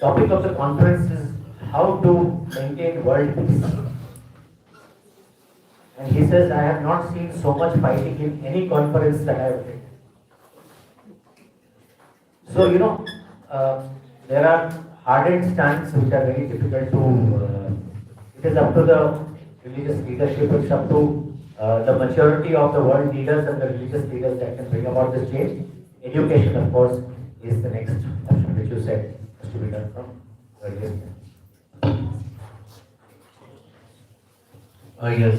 topic of the conference is how to maintain world peace. And he says, I have not seen so much fighting in any conference that I have been. So, there are hardened stands which are very difficult to, it is up to the religious leadership, it's up to the maturity of the world leaders and the religious leaders that can bring about this change. Education, of course, is the next option which you said has to be done from earlier. Yes,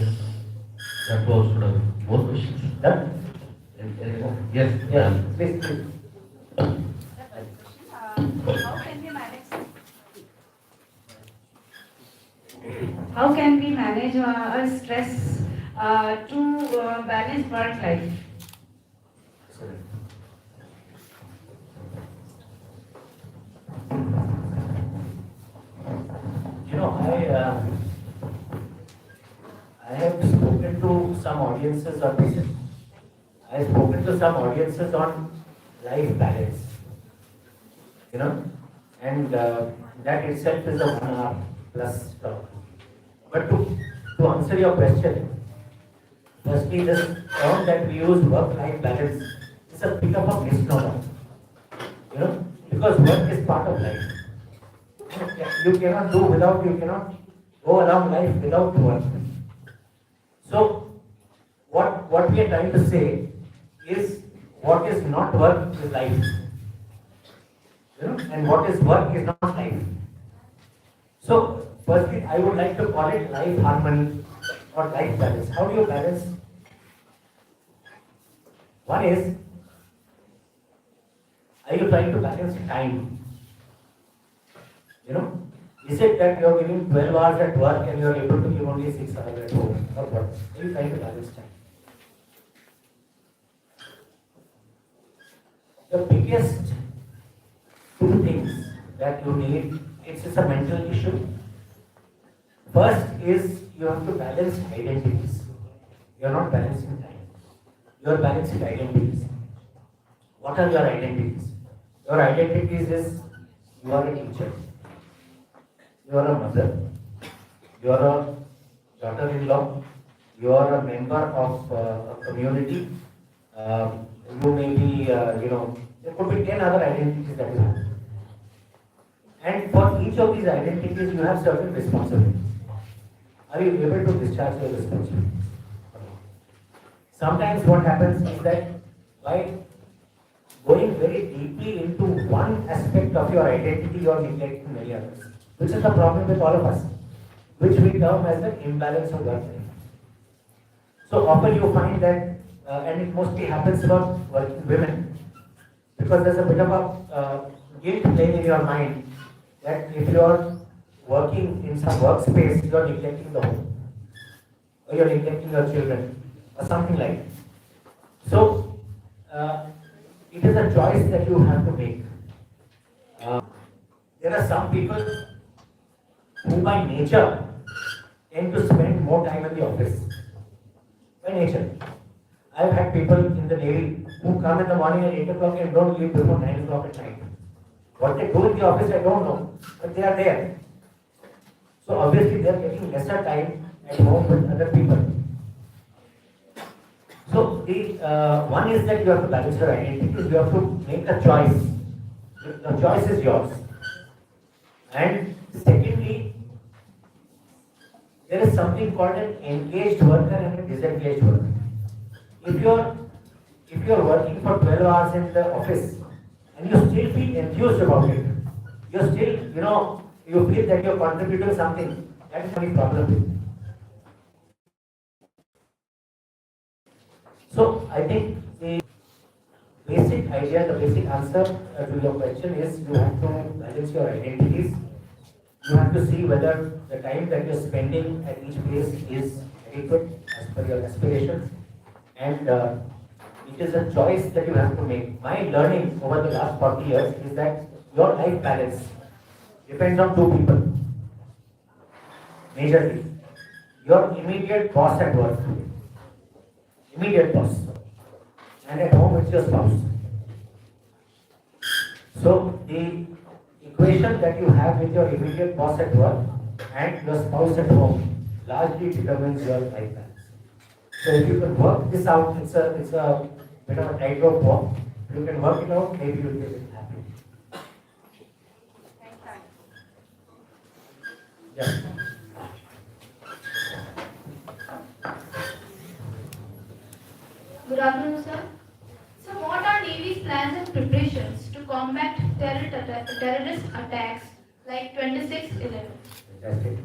that was more questions. Done? Yes. Yeah, please. How can we manage our stress to balance work life? I have spoken to some audiences on this. I have spoken to some audiences on life balance. And that itself is a 1 hour plus talk. But to answer your question, firstly, this term that we use, work-life balance, is a bit of a misnomer. Because work is part of life. You cannot go along life without work. So, what we are trying to say is, what is not work is life. And what is work is not life. So, firstly, I would like to call it life harmony. or life balance. How do you balance? One is, are you trying to balance time? You know, is it that you're giving 12 hours at work and you're able to give only 6 hours at home? Or what? Are you trying to balance time? The biggest two things that you need, it's a mental issue. First is you have to balance identities. You're not balancing time. You're balancing identities. What are your identities? Your identities is you are a teacher, you are a mother, you are a daughter-in-law, you are a member of a community, you may be, there could be 10 other identities that you have. And for each of these identities, you have certain responsibilities. Are you able to discharge your responsibilities? Sometimes what happens is that by going very deeply into one aspect of your identity, you are neglecting many others, which is the problem with all of us, which we term as the imbalance of work life. So often you find that, and it mostly happens for working women, because there's a bit of a guilt playing in your mind that if you are working in some workspace, you are neglecting the home, or you are neglecting your children, or something like that. So, it is a choice that you have to make. There are some people who by nature tend to spend more time in the office. By nature. I've had people in the Navy who come in the morning at 8 o'clock and don't leave before 9 o'clock at night. What they do in the office, I don't know, but they are there. So obviously they are getting lesser time at home with other people. So the one is that you have to balance your identities. You have to make a choice. The choice is yours. And secondly, there is something called an engaged worker and a disengaged worker. If you're working for 12 hours in the office and you still feel enthused about it, you still, you feel that you're contributing something, that is the problem. So I think the basic idea, the basic answer to your question is you have to balance your identities. You have to see whether the time that you're spending at each place is adequate as per your aspirations. And it is a choice that you have to make. My learning over the last 40 years is that your life balance depends on two people. Majorly. Your immediate boss at work. Immediate boss. And at home it's your spouse. So the equation that you have with your immediate boss at work and your spouse at home largely determines your life balance. So if you can work this out, it's a bit of a tightrope walk. If you can work it out, maybe you'll be a bit happy. Yeah. Good afternoon, sir. So, what are Navy's plans and preparations to combat terrorist attacks like 26/11? Fantastic.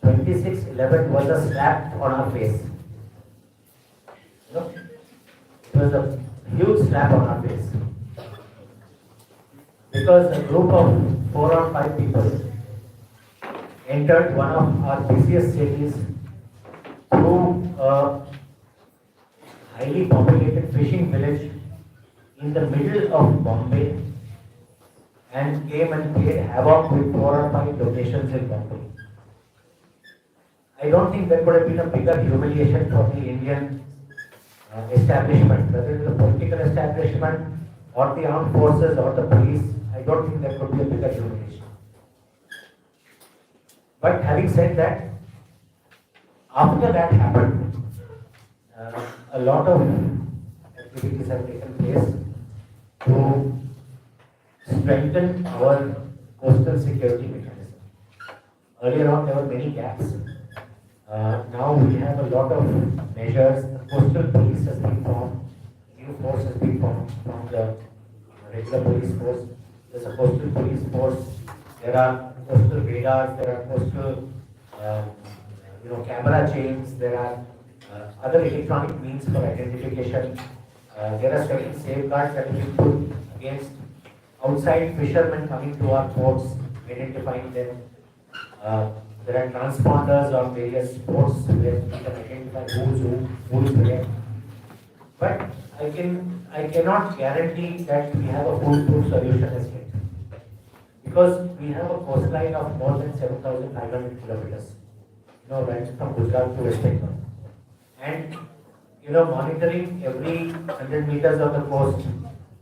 26/11 was a slap on our face. It was a huge slap on our face. Because a group of 4 or 5 people entered one of our busiest cities through a highly populated fishing village in the middle of Bombay and came and played havoc with 4 or 5 locations in Bombay. I don't think there could have been a bigger humiliation for the Indian establishment, whether it is the political establishment or the armed forces or the police. I don't think there could be a bigger humiliation. But having said that, after that happened, a lot of activities have taken place to strengthen our coastal security mechanism. Earlier on, there were many gaps. Now we have a lot of measures. The coastal police has been formed. new force has been formed from the regular police force. There's a coastal police force. There are coastal radars. There are coastal, camera chains. There are other electronic means for identification. There are certain safeguards that have been put against outside fishermen coming to our ports, identifying them. There are transponders on various ports where we can identify who is where. But I cannot guarantee that we have a foolproof solution as yet. Because we have a coastline of more than 7,500 kilometers, right from Gujarat to West Bengal. And, monitoring every 100 meters of the coast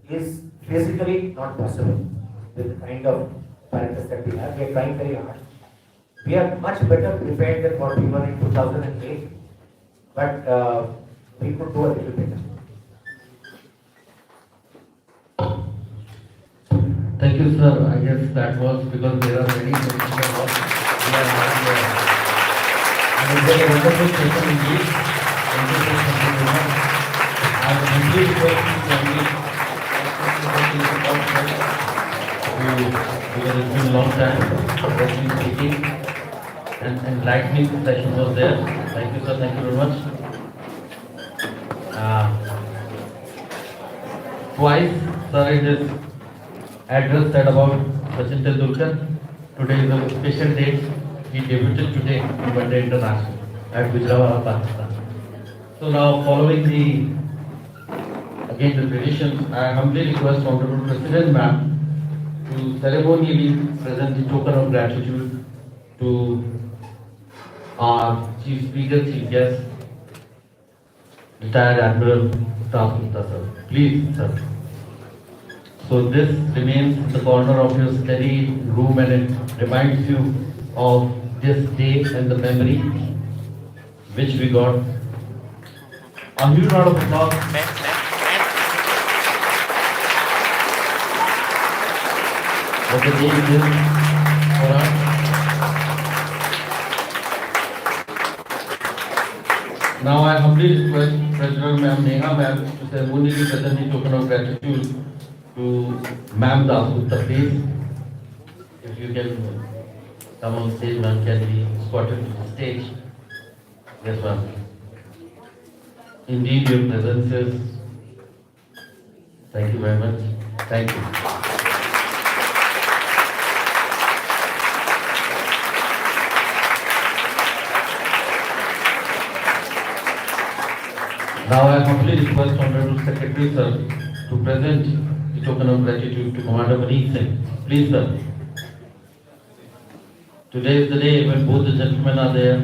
is physically not possible with the kind of apparatus that we have. We are trying very hard. We are much better prepared than what we were in 2008, but we could do a little better. Thank you, sir. I guess that was because there are many things we are having. And it's a wonderful session indeed. Thank you so much. I have simply requested because it's been a long time that we speaking and enlightening session was there. Thank you, sir. Thank you very much. Twice, sir, in his address said about Sachin Tendulkar. Today is a special day. He debuted today in One Day International at Gujarat, Pakistan. So now, following the traditions, I humbly request Honorable President Ma'am to ceremonially present the token of gratitude to our Chief Speaker, Chief Guest, retired Admiral Dasgupta, sir. Please, sir. So this remains in the corner of your study room and it reminds you of this day and the memory which we got. A huge round of applause. What the day is for us. Now I humbly request President Ma'am Neha Ma'am to ceremonially present the token of gratitude to Ma'am Dasgupta, please. If you can come on stage, ma'am, can be escorted to the stage. Yes, ma'am. Indeed, your presence is. Thank you very much. Thank you. Now I humbly request Honorable Secretary, sir, to present the token of gratitude to Commander Manish Singh. Please, sir. Today is the day when both the gentlemen are there.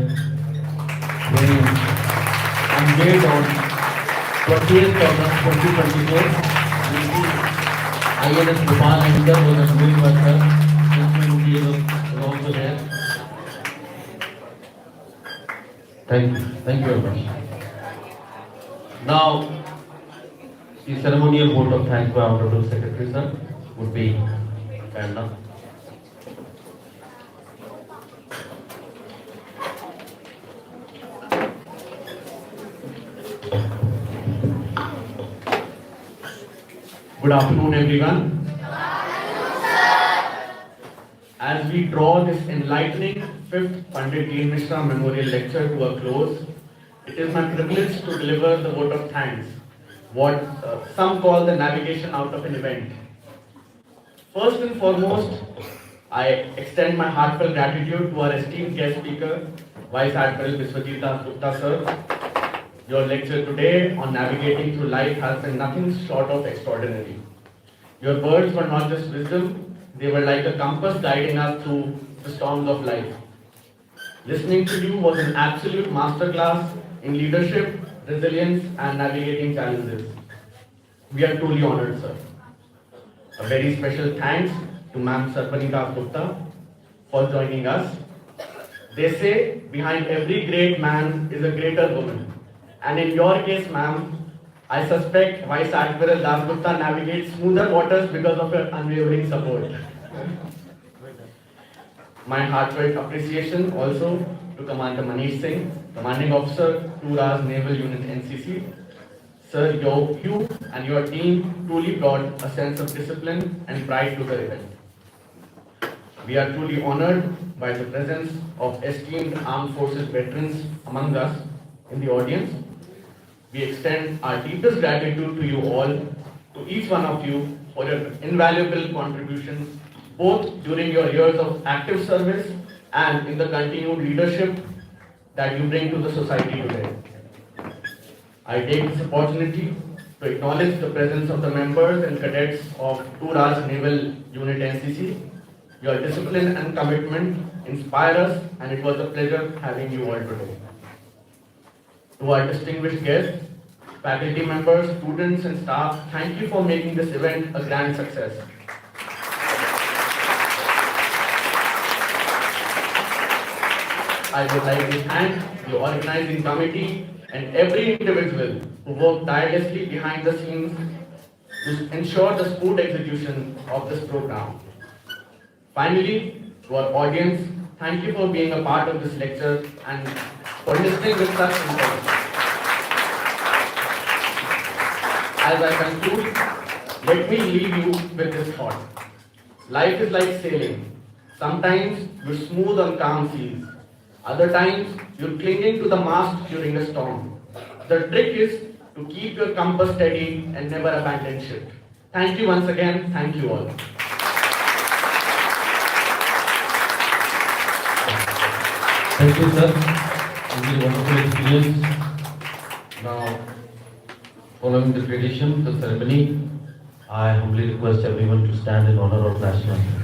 When unveiled on 20th August 2024, INS Bhopal and Indar was unveiled by sir. Gentlemen was also there. Thank you. Thank you very much. Now, the ceremonial vote of thanks by Honorable Secretary, sir, would be fair enough. Good afternoon, everyone. As we draw this enlightening 5th Pandit Deen Mishra Memorial Lecture to a close, it is my privilege to deliver the vote of thanks, what some call the navigation out of an event. First and foremost, I extend my heartfelt gratitude to our esteemed guest speaker, Vice Admiral Biswajit Dasgupta, sir. Your lecture today on navigating through life has been nothing short of extraordinary. Your words were not just wisdom, they were like a compass guiding us through the storms of life. Listening to you was an absolute masterclass in leadership, resilience, and navigating challenges. We are truly honored, sir. A very special thanks to Ma'am Sarpani Dasgupta for joining us. They say behind every great man is a greater woman. And in your case, ma'am, I suspect Vice Admiral Dasgupta navigates smoother waters because of your unwavering support. My heartfelt appreciation also to Commander Manish Singh, Commanding Officer, 2 Raj Naval Unit NCC, Sir, you and your team truly brought a sense of discipline and pride to the event. We are truly honored by the presence of esteemed armed forces veterans among us in the audience. We extend our deepest gratitude to you all, to each one of you, for your invaluable contributions, both during your years of active service and in the continued leadership that you bring to the society today. I take this opportunity to acknowledge the presence of the members and cadets of 2 Raj Naval Unit NCC. Your discipline and commitment inspire us, and it was a pleasure having you all today. To our distinguished guests, faculty members, students and staff, thank you for making this event a grand success. I would like to thank the organizing committee and every individual who worked tirelessly behind the scenes to ensure the smooth execution of this program. Finally, to our audience, thank you for being a part of this lecture and for listening with such interest. As I conclude, let me leave you with this thought. Life is like sailing. Sometimes you're smooth on calm seas. Other times, you're clinging to the mast during a storm. The trick is to keep your compass steady and never abandon ship. Thank you once again. Thank you all. Thank you, sir. It was a wonderful experience. Now, following the tradition, the ceremony, I humbly request everyone to stand in honor of national anthem.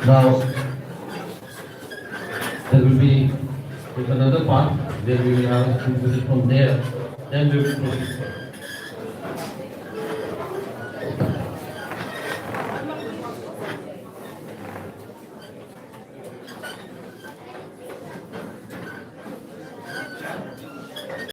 Now, there will be another part where we will have a visit from there, then we will proceed.